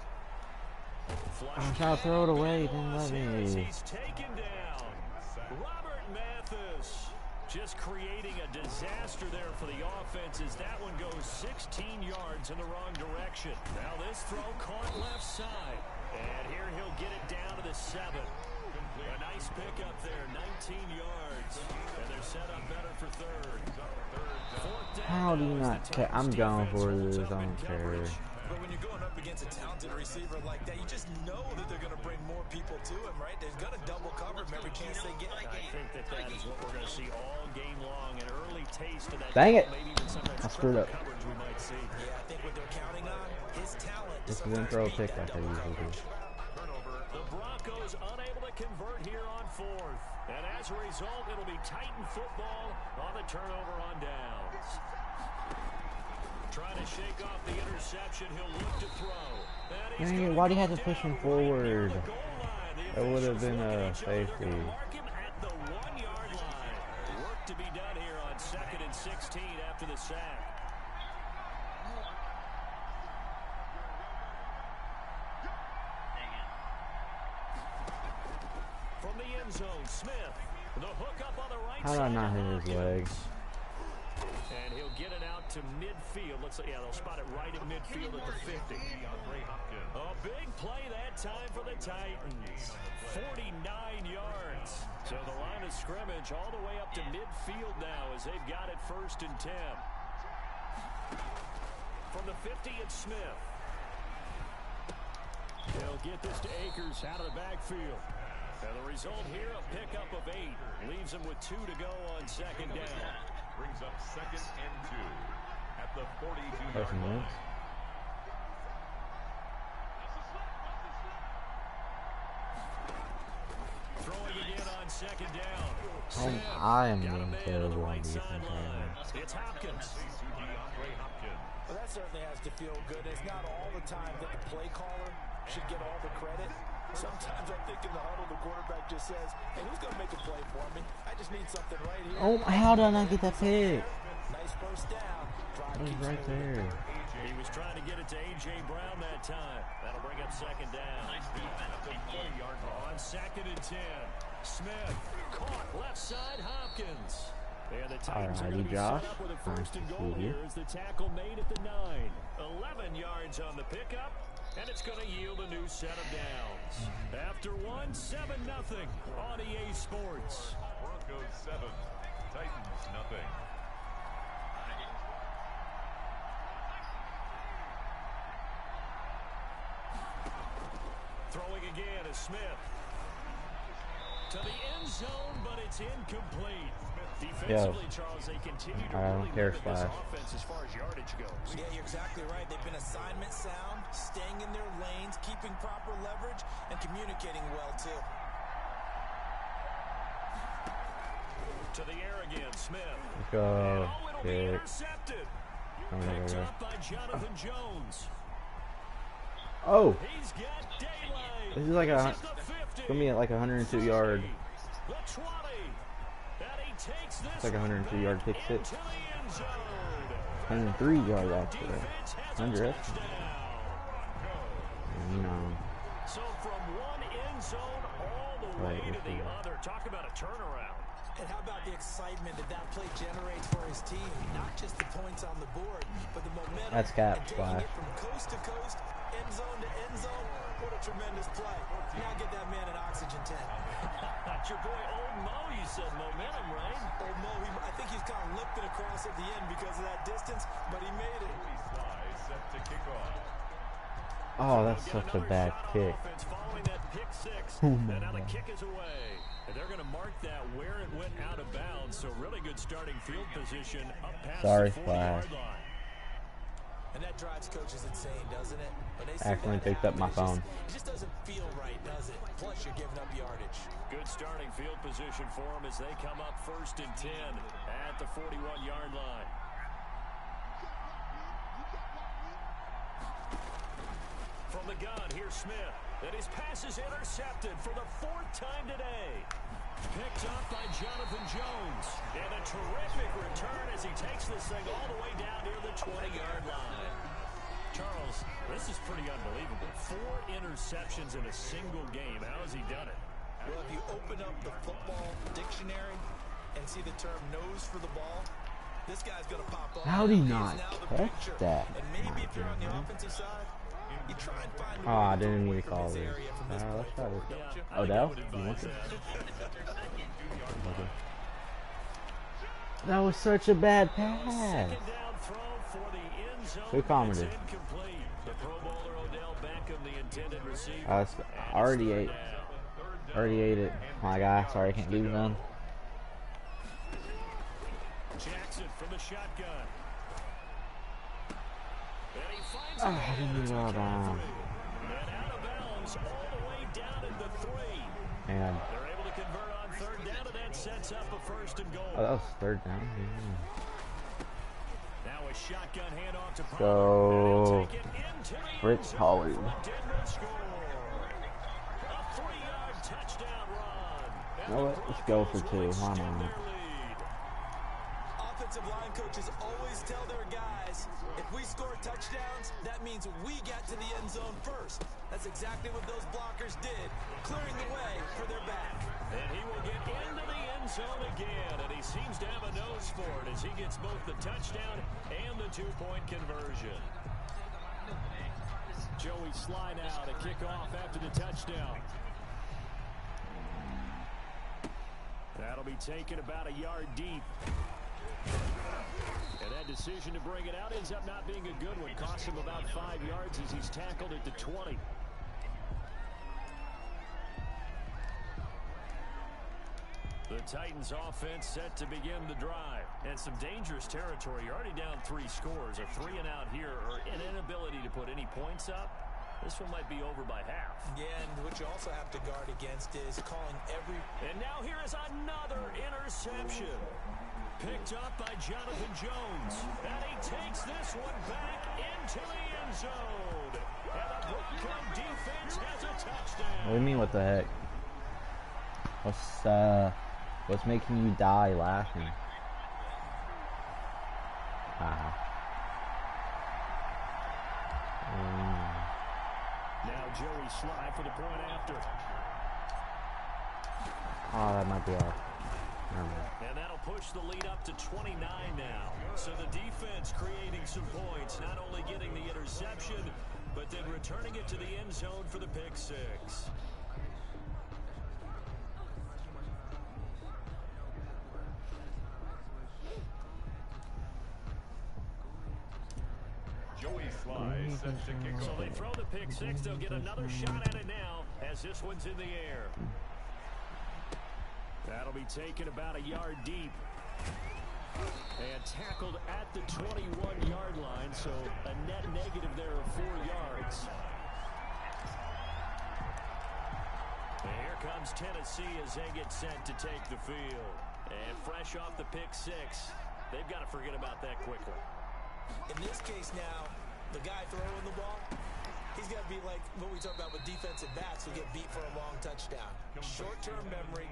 I'm trying to throw it away, he didn't let me. He's taken down. Robert Mathis just creating a disaster there for the offense as that one goes 16 yards in the wrong direction. Now this throw caught left side. And here he'll get it down to the 7. A nice pickup there, 19 yards. And they're set up better for third. Fourth down. How do you now not as the care? I'm Titans going defense for holds this, up I in don't care. coverage. But when you're going up against a talented receiver like that, you just know that they're going to bring more people to him, right? They're going to double cover him every chance they get. I think that is what we're going to see all game long. An early taste of that. Dang it. Maybe even sometimes I screwed up. coverage we might see. Yeah, I think what they're counting on, his talent. This is didn't throw a pick like I usually do. The Broncos unable to convert here on fourth. And as a result, it'll be Titan football on the turnover on downs. Trying to shake off the interception. He'll look to throw. Dang it, why do you have to push him forward? That would have been a safety. Mark him at the 1-yard line. Work to be done here on 2nd and 16 after the sack. From the end zone, Smith. The hook up on the right How did I side not of hit his Hawkins. leg? And he'll get it out to midfield. Let's see, yeah, they'll spot it right at midfield at the 50. A big play that time for the Titans. 49 yards. So the line of scrimmage all the way up to midfield now as they've got it 1st and 10. From the 50, it's Smith. They'll get this to Akers out of the backfield. And the result here, a pickup of 8. Leaves them with 2 to go on 2nd down. Brings up 2nd and 2 at the 42-yard line. Throwing again on 2nd down. Oh, I am getting terrible on defense right now. It's Hopkins. Well, that certainly has to feel good. It's not all the time that the play caller should get all the credit. Sometimes I think in the huddle, the quarterback just says, hey, who's going to make a play for me? I just need something right here. Oh, how did I not get that pick? Nice first down. It was right there. He was trying to get it to A.J. Brown that time. That'll bring up 2nd down. On 2nd and 10. Smith caught left side Hopkins. And the Titans are going to be set up with a 1st and goal here as the tackle made at the 9. 11 yards on the pickup. And it's going to yield a new set of downs. After 1, 7-0 on EA Sports. Broncos 7, Titans nothing. Throwing again is Smith. To the end zone, but it's incomplete. Defensively, Charles, they continue to really limit this offense as far as yardage goes. Yeah, you're exactly right. They've been assignment sound, staying in their lanes, keeping proper leverage, and communicating well, too. To the air again, Smith. Go. It'll be intercepted. Picked up by Jonathan Jones. Oh. He's got daylight. This is like for me at like 102 yard. The 20. It's like a 102 yard pick six. 103 yard actually. 100. You know. So from one end zone all the way to the other. Talk about a turnaround. And how about the excitement that play generates for his team? Not just the points on the board, but the momentum. That's cap, and taking it from coast to coast, end zone to end zone. What a tremendous play. Now get that man an oxygen tank. That's your boy Old Mo, you said momentum, right? Old Mo, I think he's kind of limping across at the end because of that distance, but he made it. Set to kick off. Oh, that's such a bad kick. Following that pick six, and now the kick is away. And they're going to mark that where it went out of bounds. So really good starting field position up past the 40-yard line. And that drives coaches insane, doesn't it? When they accidentally picked up my phone. It just doesn't feel right, does it? Plus, you're giving up yardage. Good starting field position for them as they come up 1st and 10 at the 41-yard line. From the gun, here's Smith. And his pass is intercepted for the 4th time today. Picked up by Jonathan Jones. And a terrific return as he takes this thing all the way down near the 20-yard line. Charles, this is pretty unbelievable. 4 interceptions in a single game. How has he done it? Well, if you open up the football dictionary and see the term nose for the ball, this guy's going to pop up. How did he not catch that? And maybe if you're on the offensive side, you try and find oh, I didn't need to call this. Let's try this. Odell? You want it? That was such a bad pass. Who commented? I already ate. Already ate it. My guy, sorry I can't give you none. Jackson from the shotgun. Oh, I didn't do that down. And out of bounds all the way down at the 3. And they're able to convert on 3rd down, and that sets up a 1st and goal. oh, that was 3rd down. Now a shotgun handoff to Go Fritz Hollywood. A 3-yard touchdown run. No, let's go for 2. Why not? Offensive line coaches always tell their guys, if we score touchdowns, that means we get to the end zone first. That's exactly what those blockers did, clearing the way for their back. And he will get into the end zone again, and he seems to have a nose for it as he gets both the touchdown and the two-point conversion. Joey Sly now to kick off after the touchdown. That'll be taken about a yard deep. And that decision to bring it out ends up not being a good one. Cost him about 5 yards as he's tackled at the 20. The Titans offense set to begin the drive. And some dangerous territory. You're already down 3 scores. A 3 and out here, or an inability to put any points up. This one might be over by half. Yeah, and what you also have to guard against is calling every... And now here is another interception. Picked up by Jonathan Jones. And he takes this one back into the end zone. And the Bronco defense has a touchdown. What do you mean, what the heck? What's making you die laughing? Now Joey Sly for the point after. Oh, that might be off. And that'll push the lead up to 29 now. So the defense creating some points, not only getting the interception, but then returning it to the end zone for the pick six. Joey Sly set to kick So off. they throw the pick six. They'll get another shot at it now as this one's in the air. That'll be taken about a yard deep. And tackled at the 21-yard line, so a net negative there of 4 yards. And here comes Tennessee as they get set to take the field. And fresh off the pick six, they've got to forget about that quickly. In this case now, the guy throwing the ball, he's got to be like what we talk about with defensive backs who get beat for a long touchdown. Short-term memory,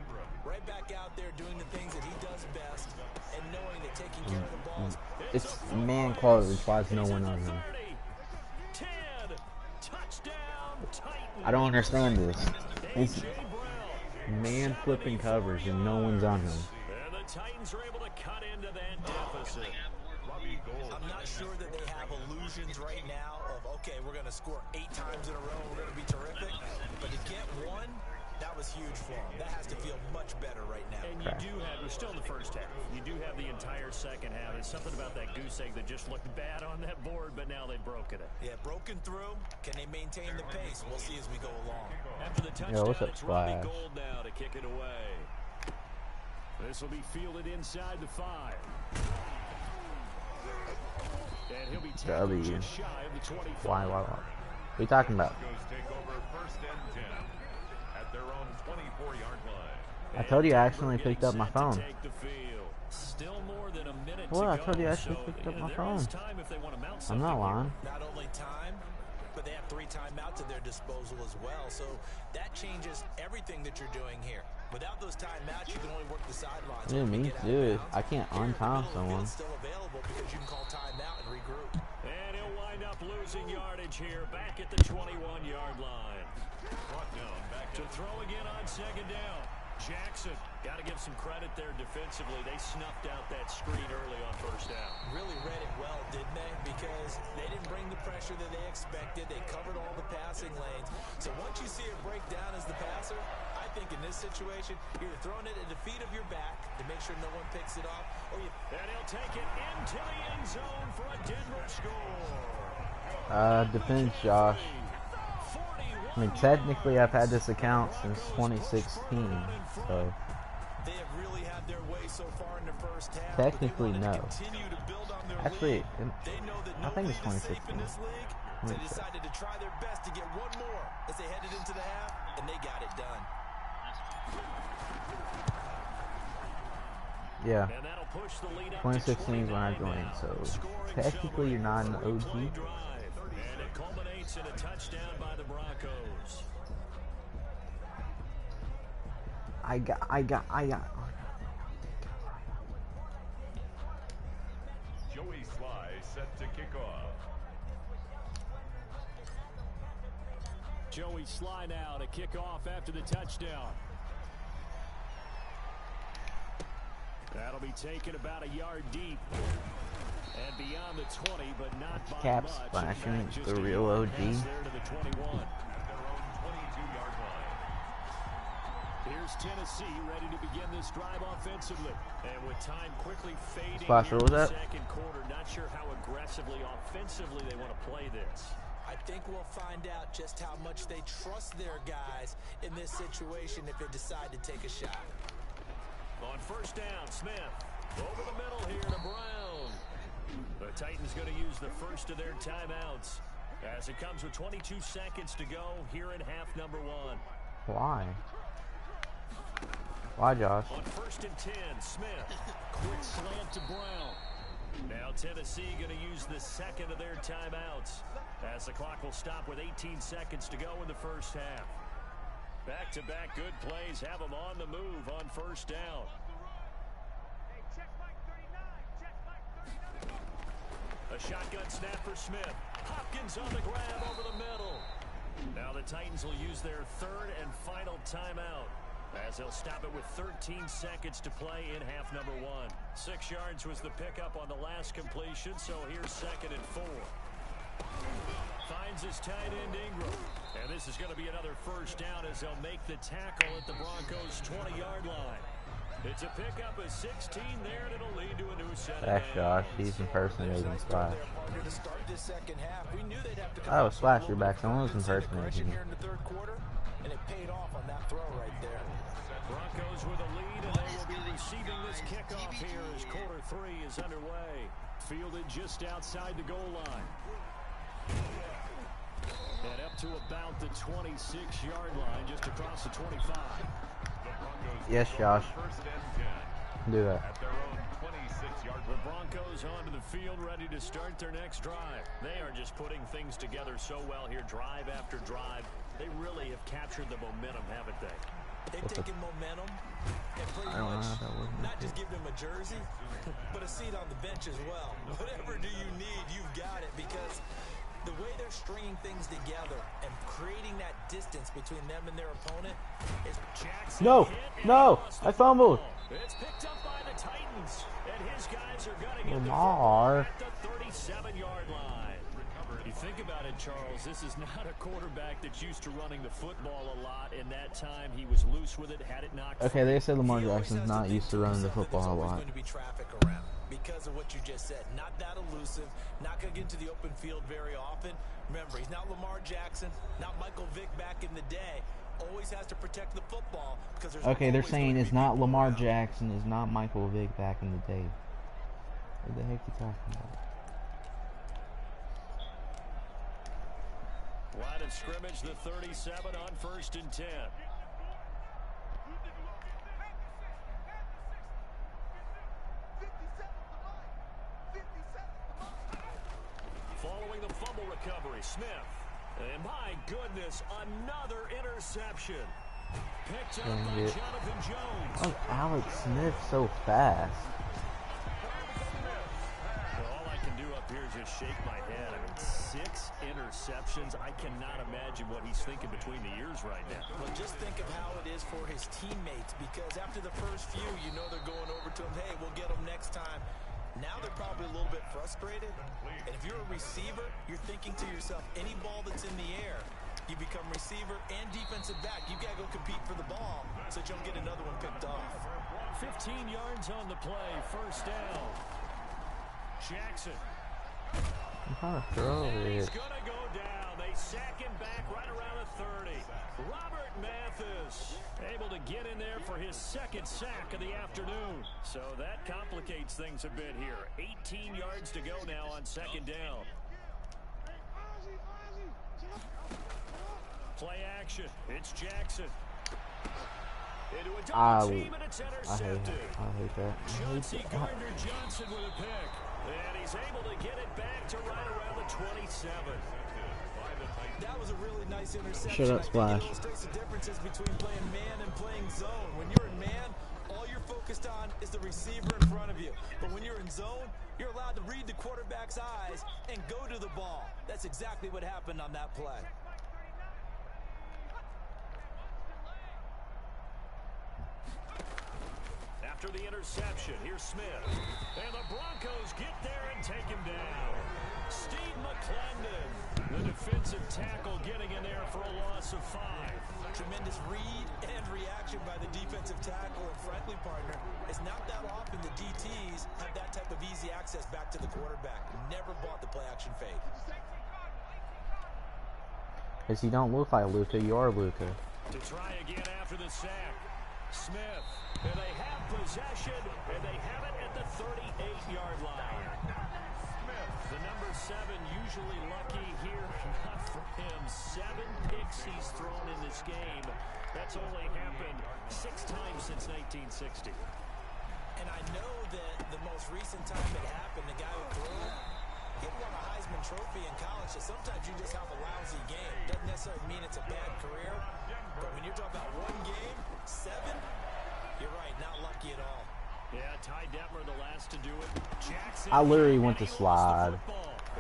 right back out there doing the things that he does best, and knowing that taking care of the ball is... It's man coverage. Why is no one on him? 10, touchdown, Titans. I don't understand this. It's man flipping coverage and no one's on him. And the Titans are able to cut into that deficit. I'm not sure that they have illusions right now of, okay, we're going to score 8 times in a row, we're going to be terrific. But to get one, that was huge for them. That has to feel much better right now. And you do have, we're still in the first half. You do have the entire second half. It's something about that goose egg that just looked bad on that board, but now they've broken it. Yeah, broken through. Can they maintain the pace? We'll see as we go along. After the touchdown, it's Robbie Gould now to kick it away. This will be fielded inside the 5. And he'll be tackled just shy of the 25. Why? What are you talking about? Take over first and 10 at their own 24-yard line. I told you I accidentally picked up my phone. Still more than a minute What? I to told you I go, actually picked up my there phone. is time if they want to mount I'm something not lying. Not only time, but they have 3 timeouts at their disposal as well. So that changes everything that you're doing here. Without those timeouts, you can only work the sidelines. I didn't mean to do it. I can't untime someone. Still available because you can call timeout and regroup. And he'll wind up losing yardage here back at the 21-yard line. Brought down back To throw again on second down. Jackson, got to give some credit there defensively. They snuffed out that screen early on first down. Really read it well, didn't they? Because they didn't bring the pressure that they expected. They covered all the passing lanes. So once you see it break down as the passer, I think in this situation, you're either throwing it at the feet of your back to make sure no one picks it off, or you... And he'll take it into the end zone for a Denver score. Depends, Josh. I mean, technically, I've had this account since 2016, so... They have really had their way so far in the first half. Technically, no. Actually, I think it's 2016. They decided to try their best to get one more as they headed into the half, and they got it done. Yeah. And that'll push the lead up 2016 is when I joined, so technically you're not an OG. And it culminates in a touchdown by the Broncos. I got. Joey Sly set to kick off. Joey Sly now to kick off after the touchdown. That'll be taken about a yard deep. And beyond the 20, but not by Cap much. splashing, Just the a real yard OG. pass there to the 21. At their own 22-yard line. Here's Tennessee ready to begin this drive offensively. And with time quickly fading Splash, here what in was the that? second quarter, not sure how aggressively, offensively they want to play this. I think we'll find out just how much they trust their guys in this situation if they decide to take a shot. On first down, Smith. Over the middle here to Brown. The Titans going to use the first of their timeouts as it comes with 22 seconds to go here in half number 1. Why? Why, Josh? On first and 10, Smith. Quick slant to Brown. Now Tennessee going to use the second of their timeouts as the clock will stop with 18 seconds to go in the first half. Back-to-back good plays have them on the move on first down. A shotgun snap for Smith. Hopkins on the grab over the middle. Now the Titans will use their third and final timeout as they'll stop it with 13 seconds to play in half number 1. 6 yards was the pickup on the last completion, so here's second and 4. Finds his tight end Ingram. And this is going to be another first down as they'll make the tackle at the Broncos' 20-yard line. It's a pickup of 16 there, and it'll lead to a new set of That's Josh. downs. He's impersonating Splash. To start this second half, we knew they'd have to Oh, Splash, you're back. Someone was aggression impersonating you. here in the third quarter, and it paid off on that throw right there. Broncos with a lead, and they will be receiving this kickoff here as quarter 3 is underway. Fielded just outside the goal line. And up to about the 26-yard line, just across the 25. Yes, Josh. First and 10. Do that. At their own 26-yard The line. Broncos onto the field ready to start their next drive. They are just putting things together so well here, drive after drive. They really have captured the momentum, haven't they? They've taken momentum and pretty I don't know much how that works. not just give them a jersey, but a seat on the bench as well. Whatever do you need, you've got it, because the way they're stringing things together and creating that distance between them and their opponent is Jackson No, hit and no, lost the I fumbled. football. It's picked up by the Titans, and his guys are going to get the Lamar. football at the 37-yard line. You think about it, Charles, this is not a quarterback that's used to running the football a lot. In that time, he was loose with it, had it knocked Okay, free. they said Lamar He always Jackson's has to not think used to to running the himself that football a there's always lot. going to be traffic around because of what you just said. Not that elusive, not going to get into the open field very often. Remember, he's not Lamar Jackson, not Michael Vick back in the day. Always has to protect the football because there's Okay, they're always saying going to it's be not people Lamar around. Jackson, it's not Michael Vick back in the day. What the heck are you talking about? Line of scrimmage, the 37 on first and 10. Following the fumble recovery, Smith. And my goodness, another interception. Picked up Dang by it. Jonathan Jones. Why is Alex Smith so fast? Well, all I can do up here is just shake my head. I mean, 6 interceptions. I cannot imagine what he's thinking between the ears right now. Well, just think of how it is for his teammates, because after the first few, you know they're going over to him, hey, we'll get him next time. Now they're probably a little bit frustrated. And if you're a receiver, you're thinking to yourself, any ball that's in the air, you become receiver and defensive back. You got to go compete for the ball so that you don't get another one picked off. 15 yards on the play, first down. Jackson. I'm trying to throw And he's it. going to go down. They sack him back right around the 30. Robert Mathis able to get in there for his second sack of the afternoon. So that complicates things a bit here. 18 yards to go now on second down. Play action. It's Jackson. Into a double team, and it's I hate intercepted. that. I hate that. Chauncey Gardner-Johnson with a pick. And he's able to get it back to right around the 27. That was a really nice interception. Shut up, I Splash. think it illustrates the differences between playing man and playing zone. When you're in man, all you're focused on is the receiver in front of you. But when you're in zone, you're allowed to read the quarterback's eyes and go to the ball. That's exactly what happened on that play. after the interception. Here's Smith. And the Broncos get there and take him down. Steve McClendon, the defensive tackle, getting in there for a loss of 5. Tremendous read and reaction by the defensive tackle. And frankly, partner, it's not that often the DTs have that type of easy access back to the quarterback. Never bought the play-action fade. Because you don't look like Luka, you are Luka. To try again after the sack. Smith, and they have possession, and they have it at the 38-yard line. The number 7 usually lucky here. Not for him. 7 picks he's thrown in this game. That's only happened 6 times since 1960. And I know that the most recent time it happened, the guy who threw it, he won a Heisman Trophy in college, so sometimes you just have a lousy game. Doesn't necessarily mean it's a bad career, but when you're talking about one game, 7, you're right, not lucky at all. Yeah, Ty Detmer the last to do it. Jackson, I literally went to slide.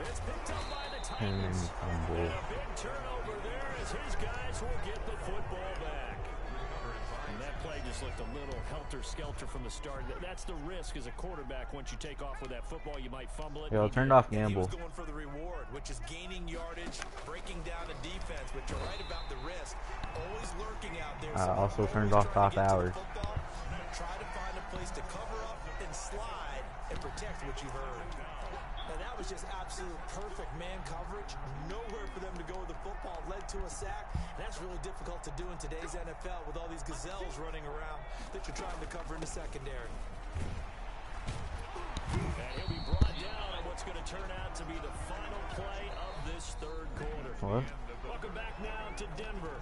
It's picked up by the Titans. And a big turnover there as his guys will get the football back. And that play just looked a little helter-skelter from the start. That's the risk as a quarterback. Once you take off with that football, you might fumble it. Yo, turned off And he gamble. was going for the reward, which is gaining yardage, breaking down the defense, but you're right about the risk. Always lurking out there. I also turned off top hours. Try to find a place to cover up and slide and protect what you've earned. Now that was just absolute perfect man coverage. Nowhere for them to go with the football. Led to a sack. That's really difficult to do in today's NFL with all these gazelles running around that you're trying to cover in the secondary. And he'll be brought down on what's going to turn out to be the final play of this third quarter. What? Welcome back now to Denver.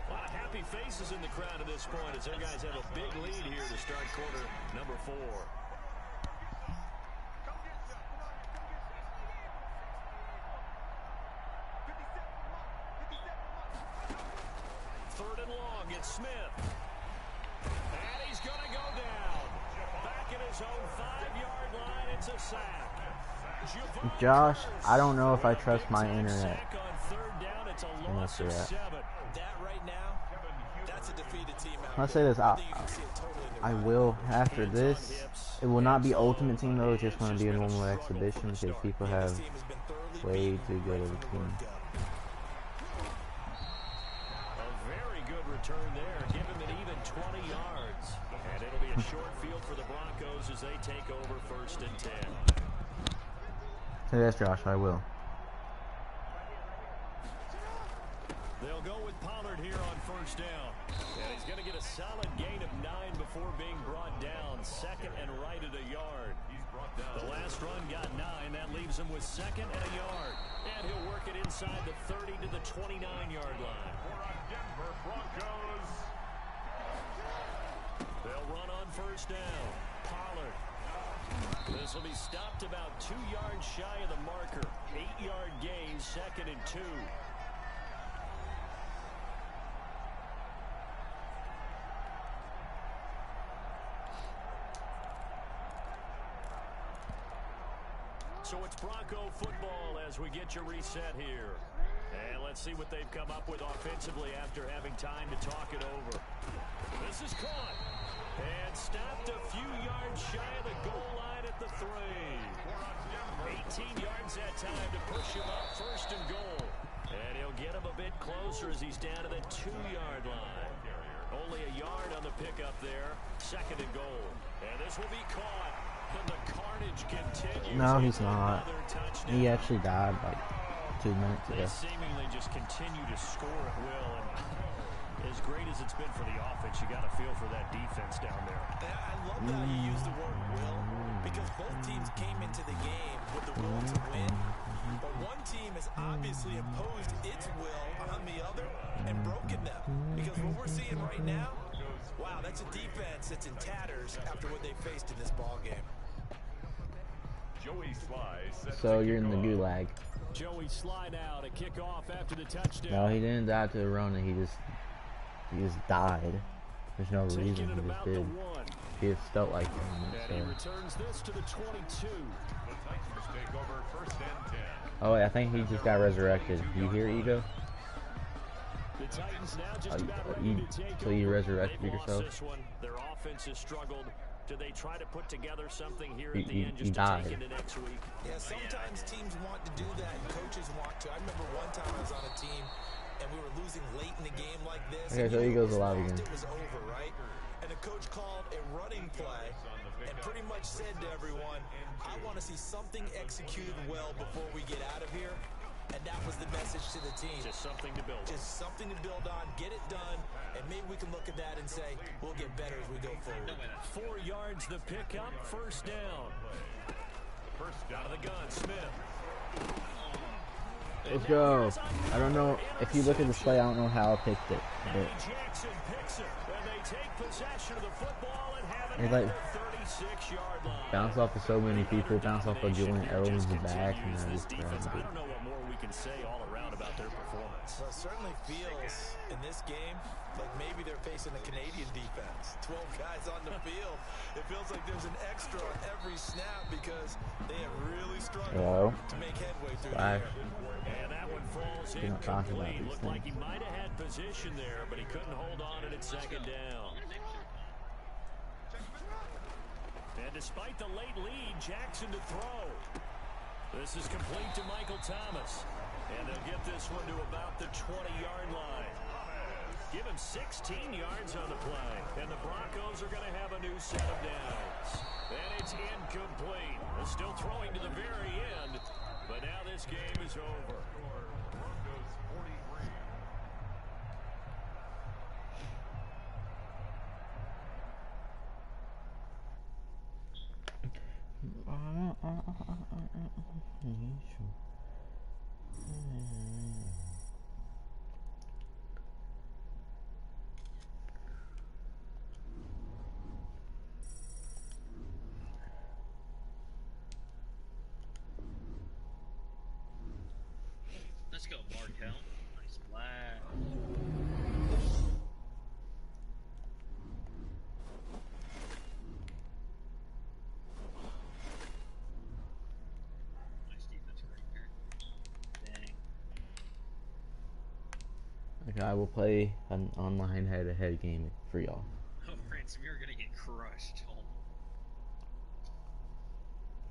A lot of happy faces in the crowd at this point as their guys have a big lead here to start quarter number 4. Third and long, it's Smith. And he's going to go down. Back at his own 5-yard line, it's a sack. Josh, I don't know if I trust my internet. Sack on third down, it's a loss of 7. That right now, that's a defeated team out Let's there. say this, I think you can see it totally in their I mind. will, after this, it will not be Ultimate Team though, it's just going to be a normal exhibition because people have This team has been thoroughly way beaten too good of right a from the team. word go. A very good return there. Give him an even 20 yards. And it'll be a short field for the Broncos as they take over first and 10. Say yes, Josh, I will. They'll go with Pollard here on first down. And he's going to get a solid gain of 9 before being brought down. Second and right at a yard. The last run got 9. That leaves him with second and a yard. And he'll work it inside the 30 to the 29-yard line. Denver Broncos. They'll run on first down. Pollard. This will be stopped about 2 yards shy of the marker. 8-yard gain, second and 2. So it's Bronco football as we get your reset here. And let's see what they've come up with offensively after having time to talk it over. This is caught. And stopped a few yards shy of the goal line at the 3. 18 yards that time to push him up first and goal. And he'll get him a bit closer as he's down to the 2-yard line. Only a yard on the pickup there. Second and goal. And this will be caught. And the carnage continues. No, he's not. Another touchdown. He actually died like 2 minutes They ago. seemingly just continue to score at will. And as great as it's been for the offense, you got to feel for that defense down there. And I love how you use the word will, because both teams came into the game with the will to win. But one team has obviously imposed its will on the other and broken them. Because what we're seeing right now, wow, that's a defense that's in tatters after what they faced in this ball game. Joey Sly set So to you're in the kick off. gulag. Joey Sly now to kick off after the touchdown. No, he didn't die to the Rona, he just died. There's no Taking reason it he just about the did. 1. He just felt like him. And he So. returns this to the 22. The Titans take over first and 10. Oh wait, I think he just got resurrected. You hear Ego? The Titans now just about ready you- to take so you over. resurrected They've lost yourself? this one. Their offense has struggled. Do they try to put together something here at the He end just to died. take into next week? Yeah, sometimes teams want to do that, and coaches want to. I remember one time I was on a team, and we were losing late in the game like this. Okay, so he goes alive again. It was over, right? And the coach called a running play and pretty much said to everyone, I want to see something executed well before we get out of here. And that was the message to the team. Just something to build on. Just something to build on, get it done, and maybe we can look at that and say, we'll get better as we go forward. 4 yards the pickup, first down. Out of the gun, Smith. Let's go. I don't know. If you look at this play, I don't know how I picked it. But Jackson picks it, and they take possession of the football and have it it's at like the 36-yard line. bounce off of so many people, bounce off of Julian Edelman's back, and I just defense. grabbed I it. don't know what more we can say all around about their performance. Well, it certainly feels in this game like maybe they're facing a Canadian defense. 12 guys on the field. It feels like there's an extra on every snap because they have really struggled to make headway through the air. And that one falls We're not talking about incomplete. these Looked like he things. might have had position there, but he couldn't hold on to it at second down. And despite the late lead, Jackson to throw. This is complete to Michael Thomas. And they'll get this one to about the 20-yard line. Give him 16 yards on the play. And the Broncos are going to have a new set of downs. And it's incomplete. They're still throwing to the very end. But now this game is over. Broncos 43. Let's go, Markel. Nice flag. Nice defense right here. Dang. Like, I will play an online head-to-head game for y'all. Oh, Ransom, you're gonna get crushed. Oh.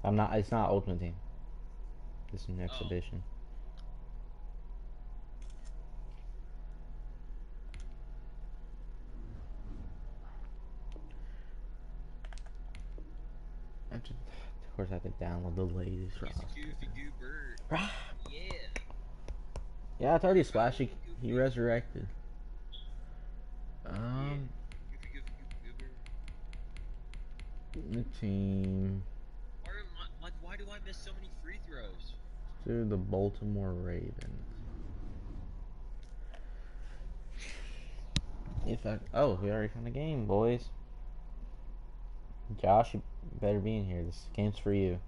I'm not. It's not Ultimate Team. This is an Oh. exhibition. Of course, I have to download the latest roster. Goofy goober. Yeah. Yeah, it's already Splashy. He resurrected. Goofy goober. The team. Why do I miss so many free throws? To the Baltimore Ravens. Oh, we already found the game, boys. Josh, you better be in here. This game's for you.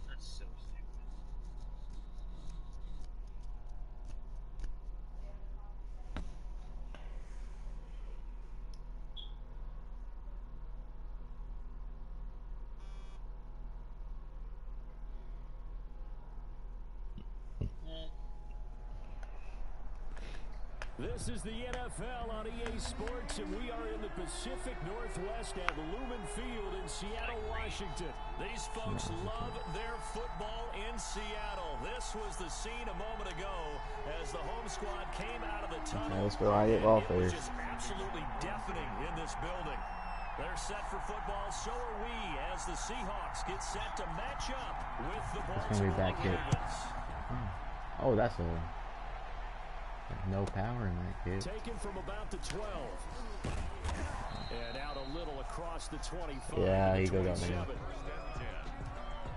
That's so stupid. This is the NFL on EA Sports, and we are in the Pacific Northwest at Lumen Field in Seattle, Washington. These folks love their football in Seattle. This was the scene a moment ago as the home squad came out of the tunnel. Let's go. I get well It was first. just absolutely deafening in this building. They're set for football, so are we, as the Seahawks get set to match up with the It's gonna be Baltimore back here. Ravens. Oh, that's a no power in that kid. Taken from about the 12. And out a little across the 25. Yeah, he to goes out 27. there. First and 10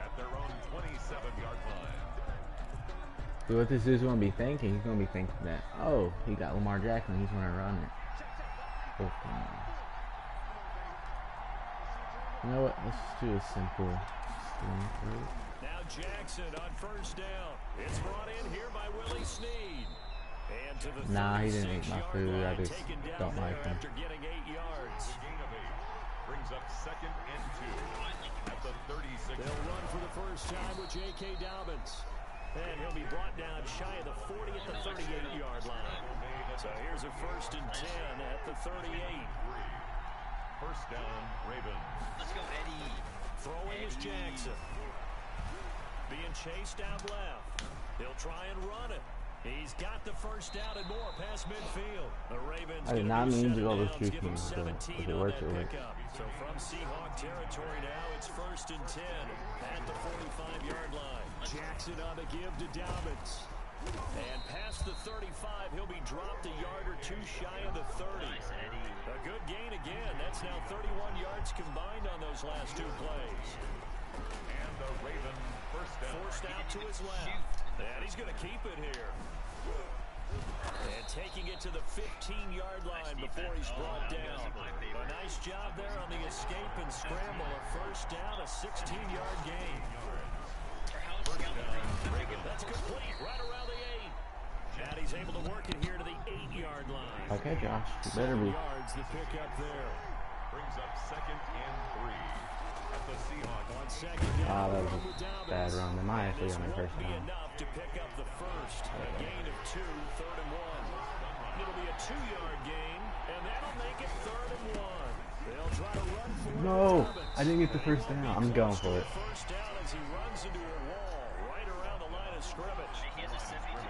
at their own 27-yard line. So what this is going to be thinking, he's going to be thinking that, oh, he got Lamar Jackson, he's going to run it. Oh, you know what? Let's just do a simple screen through. Now Jackson on first down. It's brought in here by Willie Snead. And to the Nah, he didn't eat my 36-yard food. I line, just taken down don't like there him. after getting 8 yards. The gain of 8 brings up second and 2 at the 36. They'll run for the first time with J.K. Dobbins. And he'll be brought down shy of the 40 at the 38-yard line. So here's a first and 10 at the 38. First down, Ravens. Let's go, Eddie. Throwing is Jackson. Being chased out left. He'll try and run it. He's got the first down and more past midfield. The Ravens I did not mean to go downs, this give him so 17 if it on works, that it works. pickup. So from Seahawk territory now, it's 1st and 10 at the 45-yard line. Jackson on the give to Dobbins. And past the 35, he'll be dropped a yard or two shy of the 30. Nice, Eddie. A good gain again. That's now 31 yards combined on those last two plays. And the Ravens first down. Forced out to his left. And he's going to keep it here. And taking it to the 15-yard line before he's brought down. A nice job there on the escape and scramble. A first down, a 16-yard gain. That's complete right around the 8. And he's able to work it here to the 8-yard line. Okay, Josh, you better be. Yards the pick up there. Brings up 2nd and 3 at the Seahawks. On 2nd down, Ah, that was run with Dobbins. a bad run. They might actually This on my won't first be down. enough to pick up the first. A gain of 2, 3rd and 1. It'll be a 2-yard gain, and that'll make it 3rd and 1. They'll try to run for it. No, Dobbins. I didn't get the first down. I'm going for it. First down as he runs into a wall right around the line of scrimmage. He has a 72.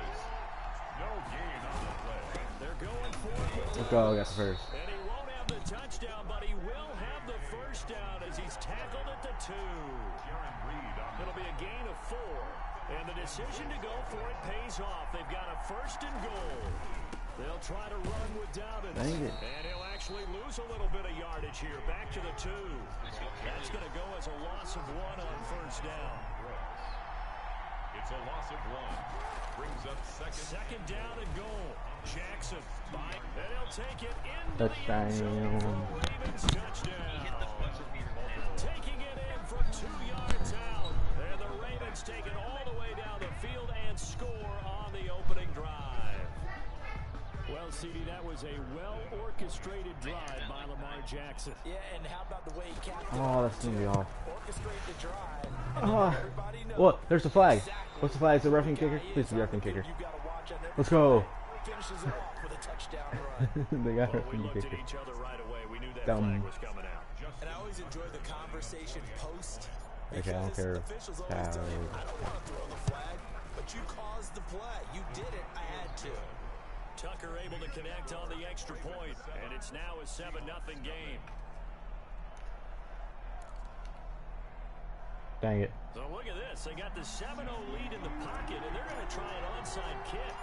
No gain on the play. They're going for it. Let's go, got the first. And he won't have the touchdown, but he will have the first down as he's tackled at the 2. Jaron Reed on the It'll be a gain of 4. And the decision to go for it pays off. They've got a 1st and goal. They'll try to run with Dobbins. Dang it. And he'll actually lose a little bit of yardage here. Back to the 2. That's going to go as a loss of 1 on 1st down. It's a loss of 1. Brings up 2nd down and goal. Jackson by, and he'll take it into Touchdown. the end zone for Ravens touchdown. Taking it in from 2 yards out. And the Ravens take it all the way down the field and score on the opening drive. Well, CD, that was a well-orchestrated drive by Lamar Jackson. Yeah, and how about the way he capped it? Oh, that's gonna be off. Orchestrate the drive. Oh, Everybody knows what? There's the flag. exactly What's the flag? Is it a roughing where kicker? the guy Please is. be a roughing kicker. You gotta watch on every Let's go. finishes it off with a touchdown run. They got Well, we roughing looked at kicker. each other right away. We knew that Dumb. flag was coming out. And I always enjoy the conversation post. Okay, I don't because care officials always tell you, how- I don't want to throw the flag, but you caused the play. You did it. I had to. Tucker able to connect on the extra point, and it's now a 7-0 game. Dang it. So look at this. They got the 7-0 lead in the pocket, and they're going to try an onside kick.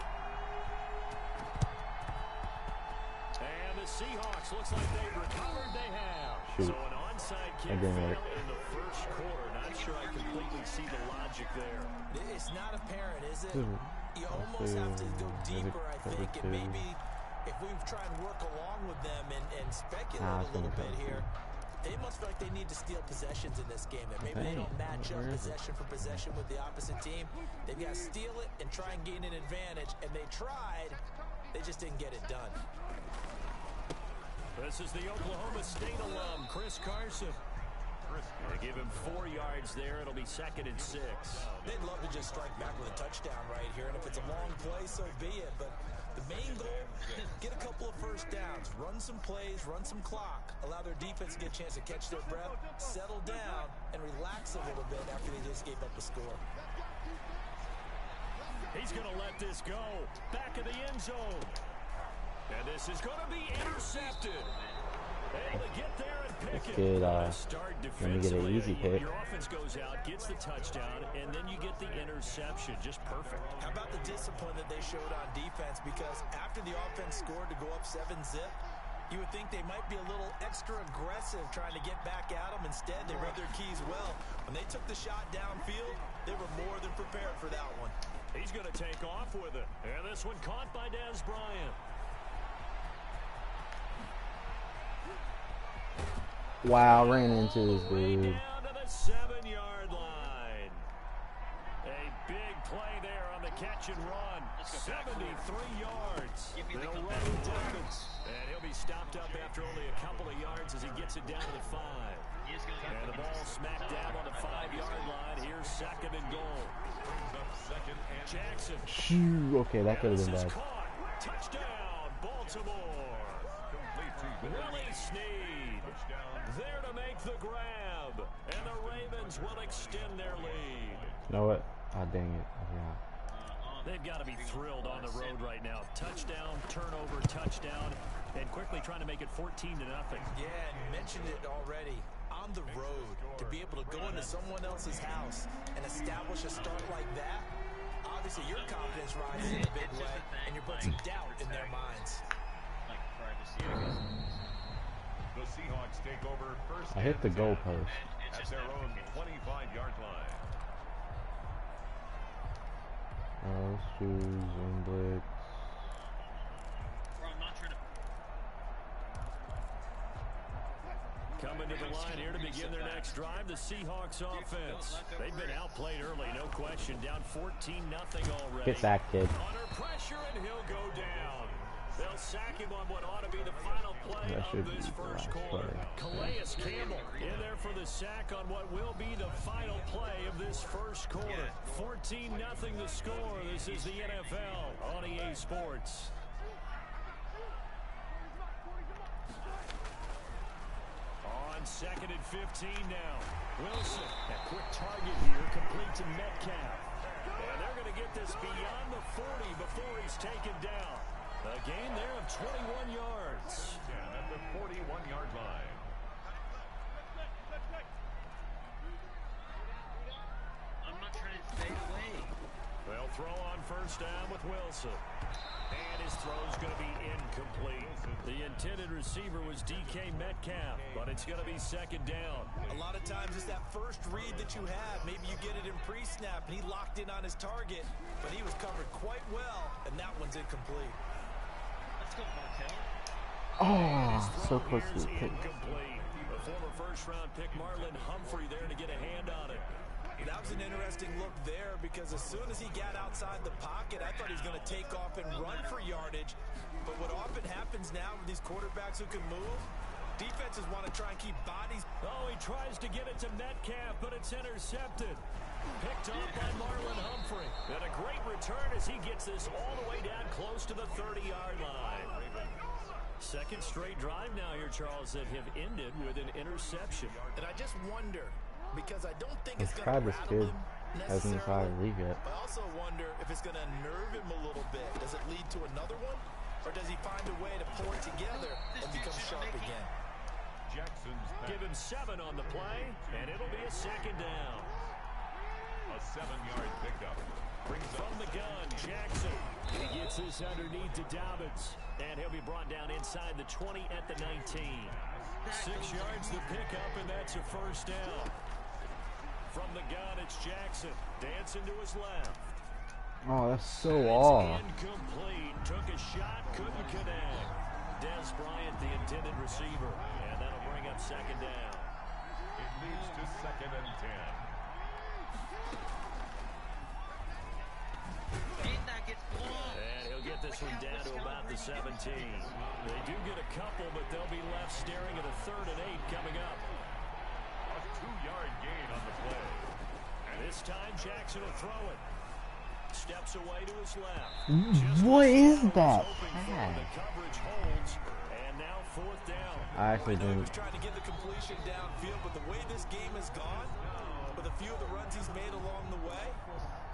And the Seahawks, looks like they've recovered. They have. Shoot. So an onside kick didn't fail work. in the first quarter. Not sure I completely see the logic there. It's not apparent, is it? Hmm. You almost have to go deeper, I think, and maybe if we try and work along with them and speculate a little bit here, they must feel like they need to steal possessions in this game. That maybe they don't match up possession for possession with the opposite team. They've got to steal it and try and gain an advantage, and they tried. They just didn't get it done. This is the Oklahoma State alum, Chris Carson. They give him 4 yards there. It'll be 2nd and 6. They'd love to just strike back with a touchdown right here, and if it's a long play, so be it. But the main goal, get a couple of first downs, run some plays, run some clock, allow their defense to get a chance to catch their breath, settle down, and relax a little bit after they just gave up the score. He's going to let this go. Back of the end zone. And this is going to be intercepted. Able to get there and pick it. Good, Start let me get an defensively. easy pick. Your offense goes out, gets the touchdown, and then you get the interception. Just perfect. How about the discipline that they showed on defense? Because after the offense scored to go up 7-zip, you would think they might be a little extra aggressive trying to get back at them. Instead, they read their keys well. When they took the shot downfield, they were more than prepared for that one. He's going to take off with it. And this one caught by Dez Bryant. Wow, ran into this Way dude. down to the 7-yard line. A big play there on the catch and run. 73 yards. Give me the They'll comeback. run with Dobbins. And he'll be stopped up after only a couple of yards as he gets it down to the 5. He is going to And the ball smacked down on the 5-yard line. Here's 2nd and goal. Brings up 2nd and Jackson. Shoo. Okay, that could have This been is bad. caught. Touchdown, Baltimore. complete to Willie Snead there to make the grab. And the Ravens will extend their lead. You know what? Oh, dang it. I forgot. They've got to be thrilled on the road right now. Touchdown, turnover, touchdown, and quickly trying to make it 14-0. Yeah, and you mentioned it already. On the road, to be able to go into someone else's house and establish a start like that, obviously your confidence rises in a big way, and you're putting some doubt in their minds. Like privacy, I guess. The Seahawks take over first. I hit the and 10 goalpost. at their own 25-yard line. Shoes and blitz. Bro, I'm not trying to. Coming to the line here to begin their next drive, the Seahawks offense. They've been outplayed early, no question. Down 14-0 already. Get that kid. Under pressure, and he'll go down. They'll sack him on what ought to be the final play That should of this be the first last quarter. play. Calais Campbell in there for the sack on what will be the final play of this first quarter. 14-0 the score. This is the NFL on EA Sports. On 2nd and 15 now. Wilson, a quick target here, complete to Metcalf. And they're going to get this beyond the 40 before he's taken down. A gain there of 21 yards. At the 41-yard line. I'm not trying to fade away. They'll throw on first down with Wilson. And his throw's going to be incomplete. The intended receiver was DK Metcalf, but it's going to be second down. A lot of times it's that first read that you have. Maybe you get it in pre-snap, and he locked in on his target, but he was covered quite well, and that one's incomplete. Let's go, Martell. Oh, so close to Here's the pick. incomplete. The former first-round pick Marlon Humphrey there to get a hand on it. That was an interesting look there because as soon as he got outside the pocket, I thought he was going to take off and run for yardage. But what often happens now with these quarterbacks who can move, defenses want to try and keep bodies. Oh, he tries to get it to Metcalf, but it's intercepted. Picked up by Marlon Humphrey. And a great return as he gets this all the way down close to the 30-yard line. Second straight drive now here, Charles, that have ended with an interception. And I just wonder, because I don't think it's Let's going try to this rattle kid. him Hasn't tried to necessarily. leave yet. I also wonder if it's going to nerve him a little bit. Does it lead to another one? Or does he find a way to pull it together and become sharp again? Jackson's Give him 7 on the play, and it'll be a second down. a 7-yard pickup. Brings up From the gun, Jackson. He gets this underneath to Dobbins, and he'll be brought down inside the 20 at the 19. 6 yards to pick up, and that's a first down. From the gun, it's Jackson. Dancing to his left. Oh, that's so It's off. incomplete. Took a shot, couldn't connect. Des Bryant, the intended receiver, and that'll bring up second down. It leads to 2nd and 10. And that gets blocked. And he'll get this one down to about the 17. They do get a couple, but they'll be left staring at a 3rd and 8 coming up. A 2-yard gain on the play. And this time Jackson will throw it. Steps away to his left. What is Just that hoping for pass? the coverage holds. And now 4th down. I actually I know he didn't. was trying to get the completion downfield, but the way this game has gone, with a few of the runs he's made along the way,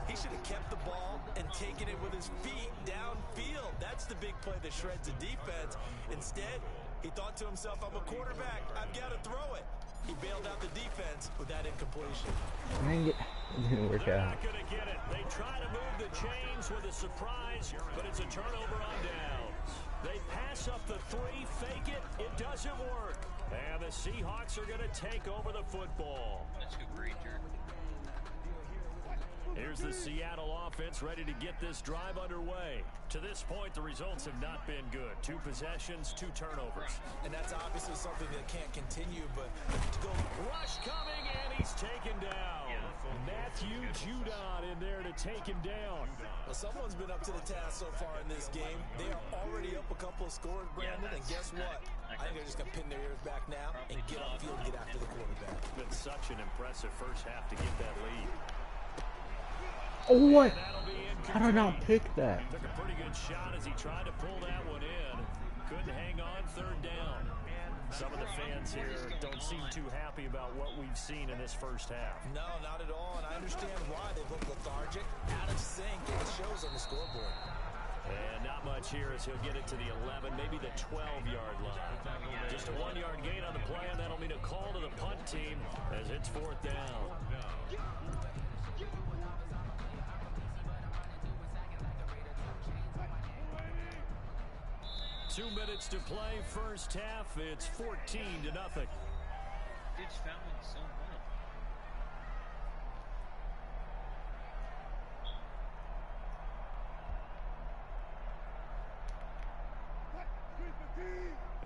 he should have kept the ball and taken it with his feet downfield. That's the big play that shreds the defense. Instead, he thought to himself, I'm a quarterback. I've got to throw it. He bailed out the defense with that incompletion. Dang it. It didn't work They're out. not going to get it. They try to move the chains with a surprise, but it's a turnover on downs. They pass up the 3, fake it. It doesn't work. And the Seahawks are going to take over the football. Let's go, Granger. Here's the Seattle offense ready to get this drive underway. To this point, the results have not been good. 2 possessions, 2 turnovers. And that's obviously something that can't continue, but to go Rush coming, and he's taken down. Matthew Judon in there to take him down. well, someone's been up to the task so far in this game. They are already up a couple of scores, Brandon, and guess what? I think they're just going to pin their ears back now and get on field and get after the quarterback. It's been such an impressive first half to get that lead. Oh, what? That'll be How did I not incomplete. pick that? Took a pretty good shot as he tried to pull that one in. Couldn't hang on 3rd down. Some of the fans here don't seem too happy about what we've seen in this first half. No, not at all, and I understand why they look lethargic, out of sync, and it shows on the scoreboard. And not much here as he'll get it to the 11, maybe the 12-yard line. Just a 1-yard gain on the play, and that'll mean a call to the punt team as it's 4th down. 2 minutes to play, first half. It's 14-0. Ditch Fallon so well.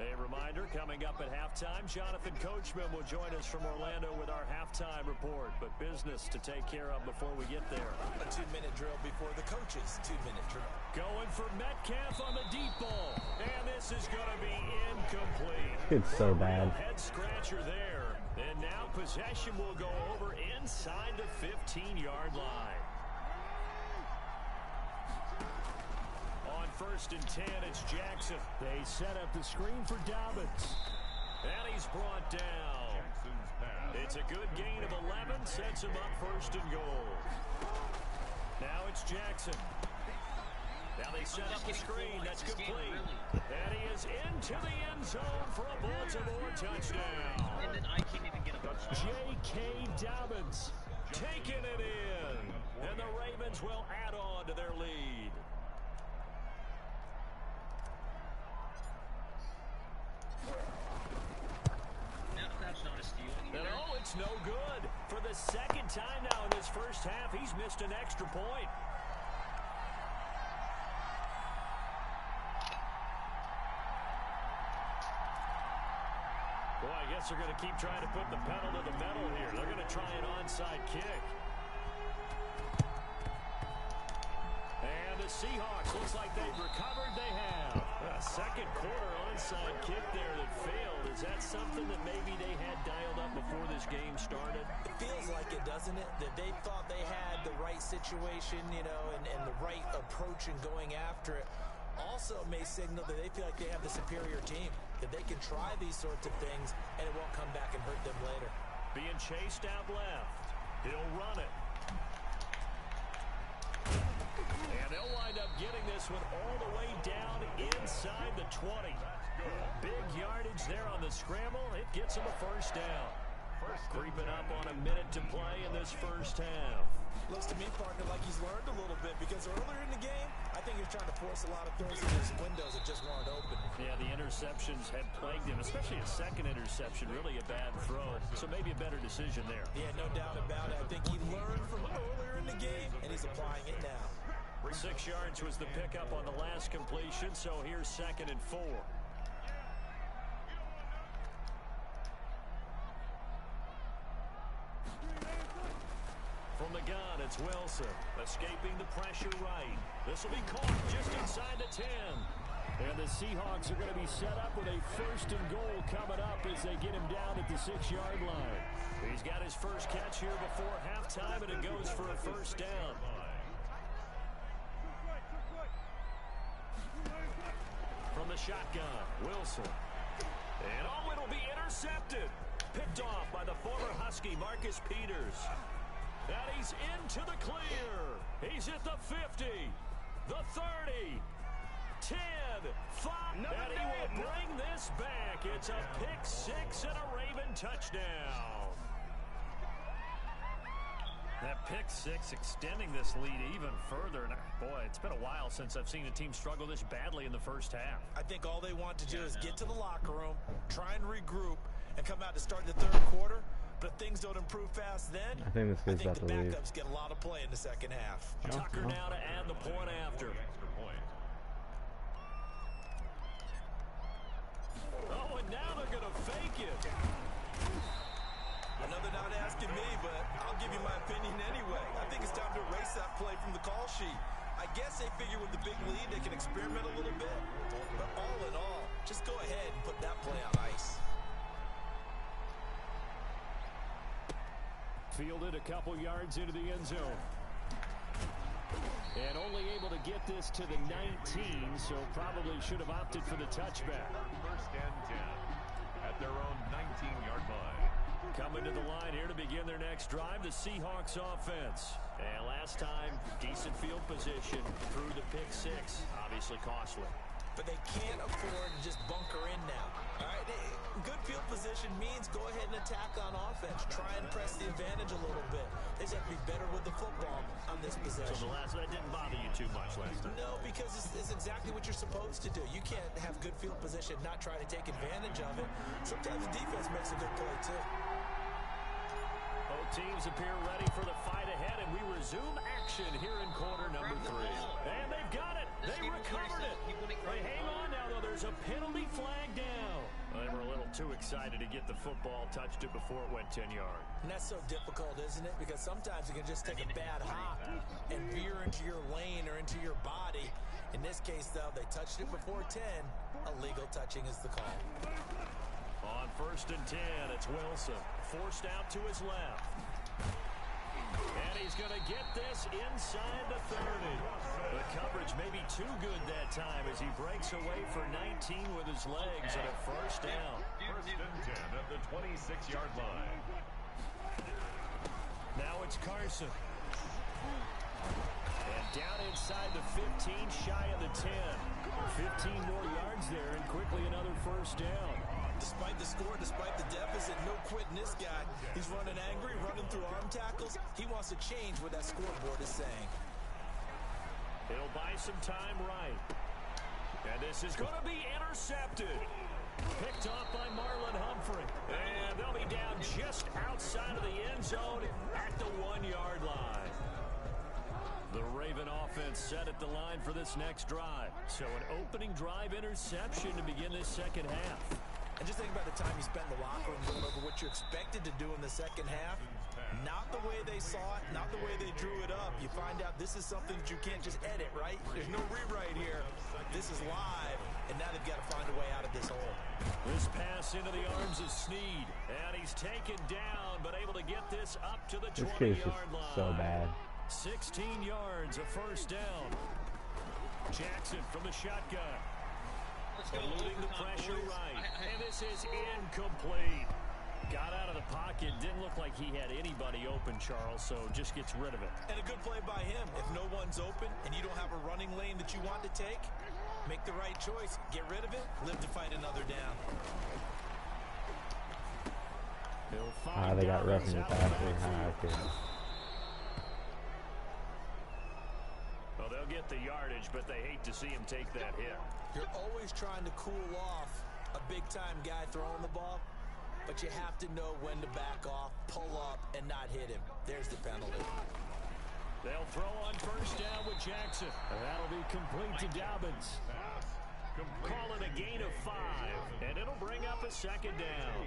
A reminder, coming up at halftime, Jonathan Coachman will join us from Orlando with our halftime report. But business to take care of before we get there. A 2-minute drill before the coach's 2-minute drill. Going for Metcalf on the deep ball. And this is going to be incomplete. It's so bad. Head scratcher there. And now possession will go over inside the 15-yard line. On 1st and 10, it's Jackson. They set up the screen for Dobbins. And he's brought down. It's a good gain of 11, sets him up 1st and goal. Now it's Jackson. Now they set up the screen. That's complete. And he is into the end zone for a Baltimore touchdown. And then I can't even get a J.K. Dobbins taking it in. And the Ravens will add on to their lead. No, it's no good. For the 2nd time now in this first half, he's missed an extra point. Boy, I guess they're going to keep trying to put the pedal to the metal here. They're going to try an onside kick. And the Seahawks, looks like they've recovered. They have. A 2nd quarter onside kick there that failed. Is that something that maybe they had dialed up before this game started? It feels like it, doesn't it? That they thought they had the right situation, you know, and the right approach in going after it. Also may signal that they feel like they have the superior team, that they can try these sorts of things and it won't come back and hurt them later. Being chased out left. He'll run it. And they'll wind up getting this one all the way down inside the 20. Big yardage there on the scramble. It gets him a 1st down. Creeping up on a minute to play in this first half. Looks to me, partner, like he's learned a little bit because earlier in the game, I think he was trying to force a lot of throws in his windows that just weren't open. Yeah, the interceptions had plagued him, especially a 2nd interception, really a bad throw. So maybe a better decision there. Yeah, no doubt about it. I think he learned from earlier in the game, and he's applying it now. 6 yards was the pickup on the last completion, so here's 2nd and 4. From the gun, it's Wilson. Escaping the pressure right. This will be caught just inside the 10. And the Seahawks are going to be set up with a 1st and goal coming up as they get him down at the 6-yard line. He's got his first catch here before halftime, and it goes for a 1st down. From the shotgun, Wilson. And oh, it'll be intercepted. Picked off by the former Husky, Marcus Peters. And he's into the clear. He's at the 50, the 30, 10, 5. And he will bring this back. It's a pick-6 and a Raven touchdown. That pick-6 extending this lead even further. And boy, it's been a while since I've seen a team struggle this badly in the first half. I think all they want to do is get to the locker room, try and regroup, and come out to start the 3rd quarter. But if things don't improve fast then, I think this kid's about the to leave. backups get a lot of play in the 2nd half. Tucker now to add the point after. Oh, and now they're going to fake it. I know they're not asking me, but I'll give you my opinion anyway. I think it's time to erase that play from the call sheet. I guess they figure with the big lead they can experiment a little bit. But all in all, just go ahead and put that play on ice. Fielded a couple yards into the end zone. And only able to get this to the 19, so probably should have opted for the touchback. 1st and 10. at their own 19-yard line. Coming to the line here to begin their next drive, the Seahawks offense. And last time, decent field position through the pick six. Obviously costly. But they can't afford to just bunker in now. All right, good field position means go ahead and attack on offense. Try and press the advantage a little bit. They just have to be better with the football on this possession. So that didn't bother you too much last time? No, because it's exactly what you're supposed to do. You can't have good field position, not try to take advantage of it. Sometimes the defense makes a good play, too. Both teams appear ready for the fight ahead, and we resume action here in quarter number 3. And they've got it. They recovered it. Right, hang on now, though. There's a penalty flag down. They were a little too excited to get the football, touched it before it went 10 yards. And that's so difficult, isn't it? Because sometimes you can just take a bad hop and veer into your lane or into your body. In this case, though, they touched it before 10. Illegal touching is the call. On 1st and 10, it's Wilson. Forced out to his left. And he's going to get this inside the 30. The coverage may be too good that time as he breaks away for 19 with his legs and a first down. 1st and 10 at the 26-yard line. Now it's Carson. And down inside the 15, shy of the 10. 15 more yards there and quickly another first down. Despite the score, despite the deficit, no quitting this guy. He's running angry, running through arm tackles. He wants to change what that scoreboard is saying. He'll buy some time right. And this is going to be intercepted. Picked off by Marlon Humphrey. And they'll be down just outside of the end zone at the 1-yard line. The Raven offense set at the line for this next drive. So an opening drive interception to begin this second half. And just think about the time you spent in the locker room going over what you expected to do in the second half. Not the way they saw it, not the way they drew it up. You find out this is something that you can't just edit, right? There's no rewrite here. This is live, and now they've got to find a way out of this hole. This pass into the arms of Snead. And he's taken down, but able to get this up to the 20-yard line. So bad. 16 yards, a first down. Jackson from the shotgun. Eluding the pressure right. And this is incomplete. Got out of the pocket. Didn't look like he had anybody open, Charles, so just gets rid of it. And a good play by him. If no one's open and you don't have a running lane that you want to take, make the right choice. Get rid of it. Live to fight another down. They got roughing the passer. Okay. Well, they'll get the yardage, but they hate to see him take that hit. You're always trying to cool off a big-time guy throwing the ball, but you have to know when to back off, pull up, and not hit him. There's the penalty. They'll throw on first down with Jackson. And that'll be complete to Dobbins. Call it a gain of 5, and it'll bring up a second down.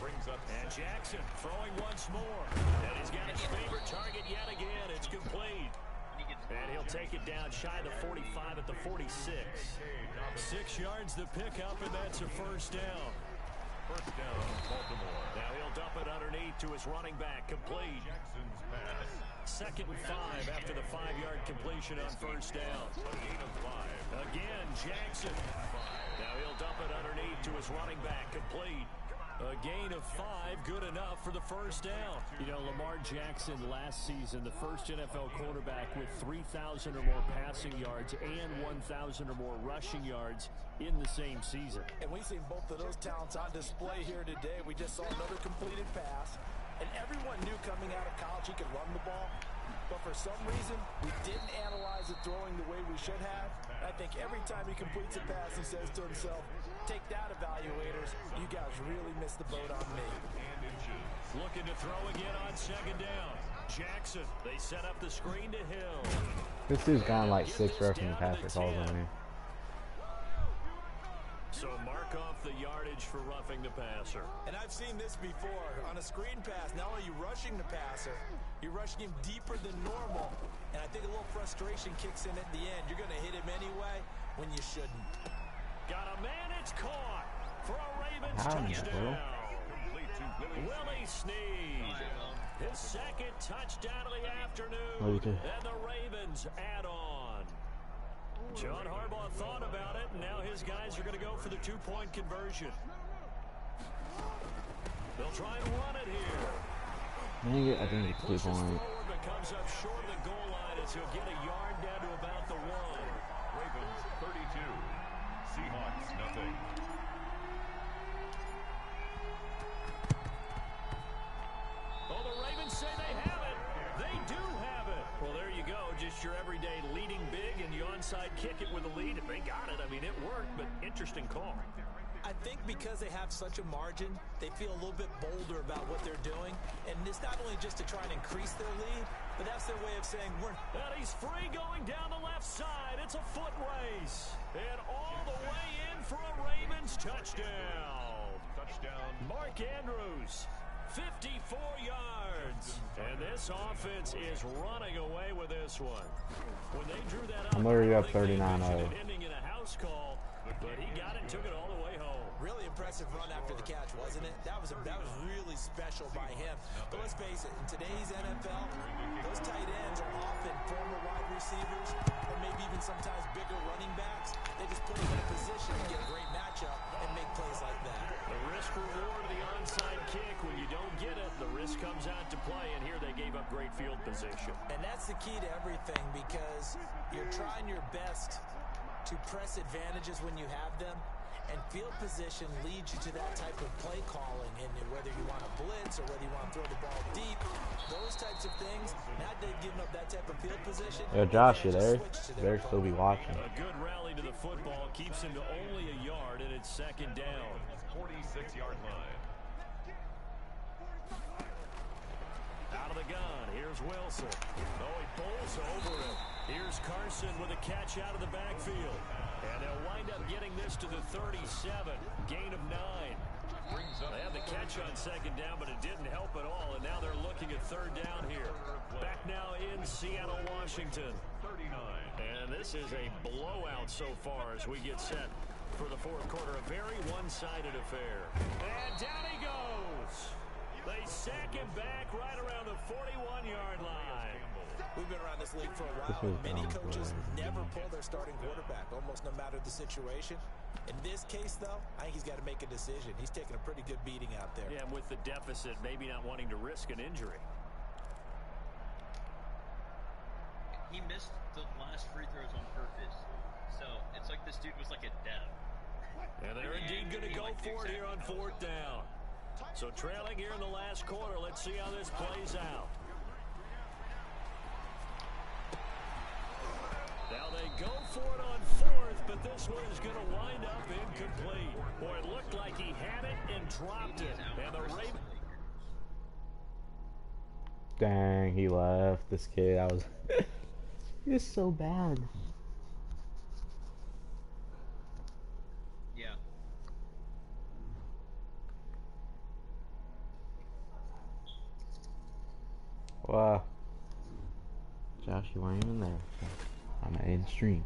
And Jackson throwing once more. And he's got his favorite target yet again. It's complete. And he'll take it down shy of the 45 at the 46. 6 yards the pickup, and that's a first down. First down, Baltimore. Now he'll dump it underneath to his running back, complete. Jackson's pass. 2nd and 5 after the 5-yard completion on first down. Again, Jackson. Now he'll dump it underneath to his running back, complete. A gain of 5, good enough for the first down. You know, Lamar Jackson last season, the first NFL quarterback with 3,000 or more passing yards and 1,000 or more rushing yards in the same season. And we've seen both of those talents on display here today. We just saw another completed pass. And everyone knew coming out of college he could run the ball. But for some reason, we didn't analyze it throwing the way we should have. I think every time he completes a pass, he says to himself, take that, evaluators. You guys really missed the boat on me. Looking to throw again on 2nd down. Jackson, they set up the screen to Hill. This dude's got like 6 roughing the passer calls on here. So mark off the yardage for roughing the passer. And I've seen this before. On a screen pass, not only are you rushing the passer, you're rushing him deeper than normal. And I think a little frustration kicks in at the end. You're going to hit him anyway when you shouldn't. Got a man, it's caught for a Ravens touchdown. Willie Snead. His 2nd touchdown of the afternoon. And the Ravens add on. John Harbaugh thought about it, and now his guys are going to go for the 2-point conversion. They'll try and run it here. Dang it, I think it's 2 Pushes points. forward, but comes up short of the goal line as he'll get a yard down to about the 1. Ravens 32. Seahawks nothing. Oh, the Ravens say they have it. They do have it. Well, there you go. Just your everyday leading big, and you onside kick it with a lead. If they got it, I mean, it worked, but interesting call. I think because they have such a margin, they feel a little bit bolder about what they're doing. And it's not only just to try and increase their lead, but that's their way of saying we're... And he's free going down the left side. It's a foot race. And all the way in for a Ravens touchdown. Touchdown. Mark Andrews, 54 yards. And this offense is running away with this one. When they drew that up, I'm already up I think they 39-0. envisioned it ending in a house call, but he got it, took it all the way home. Really impressive run after the catch, wasn't it? That was really special by him. But let's face it, in today's NFL, those tight ends are often former wide receivers or maybe even sometimes bigger running backs. They just put them in a position to get a great matchup and make plays like that. The risk reward of the onside kick. When you don't get it, the risk comes out to play, and here they gave up great field position. And that's the key to everything, because you're trying your best to press advantages when you have them. And field position leads you to that type of play calling. And whether you want to blitz or whether you want to throw the ball deep, those types of things, now they've given up that type of field position. Yo, Josh, you there? Better still be watching. A good rally to the football keeps him to only a yard, and it's 2nd down. 46-yard line. Out of the gun, here's Wilson. Oh, he pulls over it. Here's Carson with a catch out of the backfield. And they'll wind up getting this to the 37. Gain of 9. They had the catch on 2nd down, but it didn't help at all. And now they're looking at 3rd down here. Back now in Seattle, Washington. 39. And this is a blowout so far as we get set for the 4th quarter. A very one-sided affair. And down he goes. They sack him back right around the 41-yard line. We've been around this league for a while. Many coaches never pull their starting quarterback, almost no matter the situation. In this case, though, I think he's got to make a decision. He's taking a pretty good beating out there. Yeah, and with the deficit, maybe not wanting to risk an injury. He missed the last free throws on purpose. So it's like this dude was like a dev. And they're indeed going to go for it here on 4th down. So trailing here in the last quarter. Let's see how this plays out. Now they go for it on 4th, but this one is going to wind up incomplete. Boy, it looked like he had it and dropped it. And the Ravens... Dang, he left. This kid, I was... He was so bad. Yeah. Wow. Josh, you weren't even there. I'm in stream.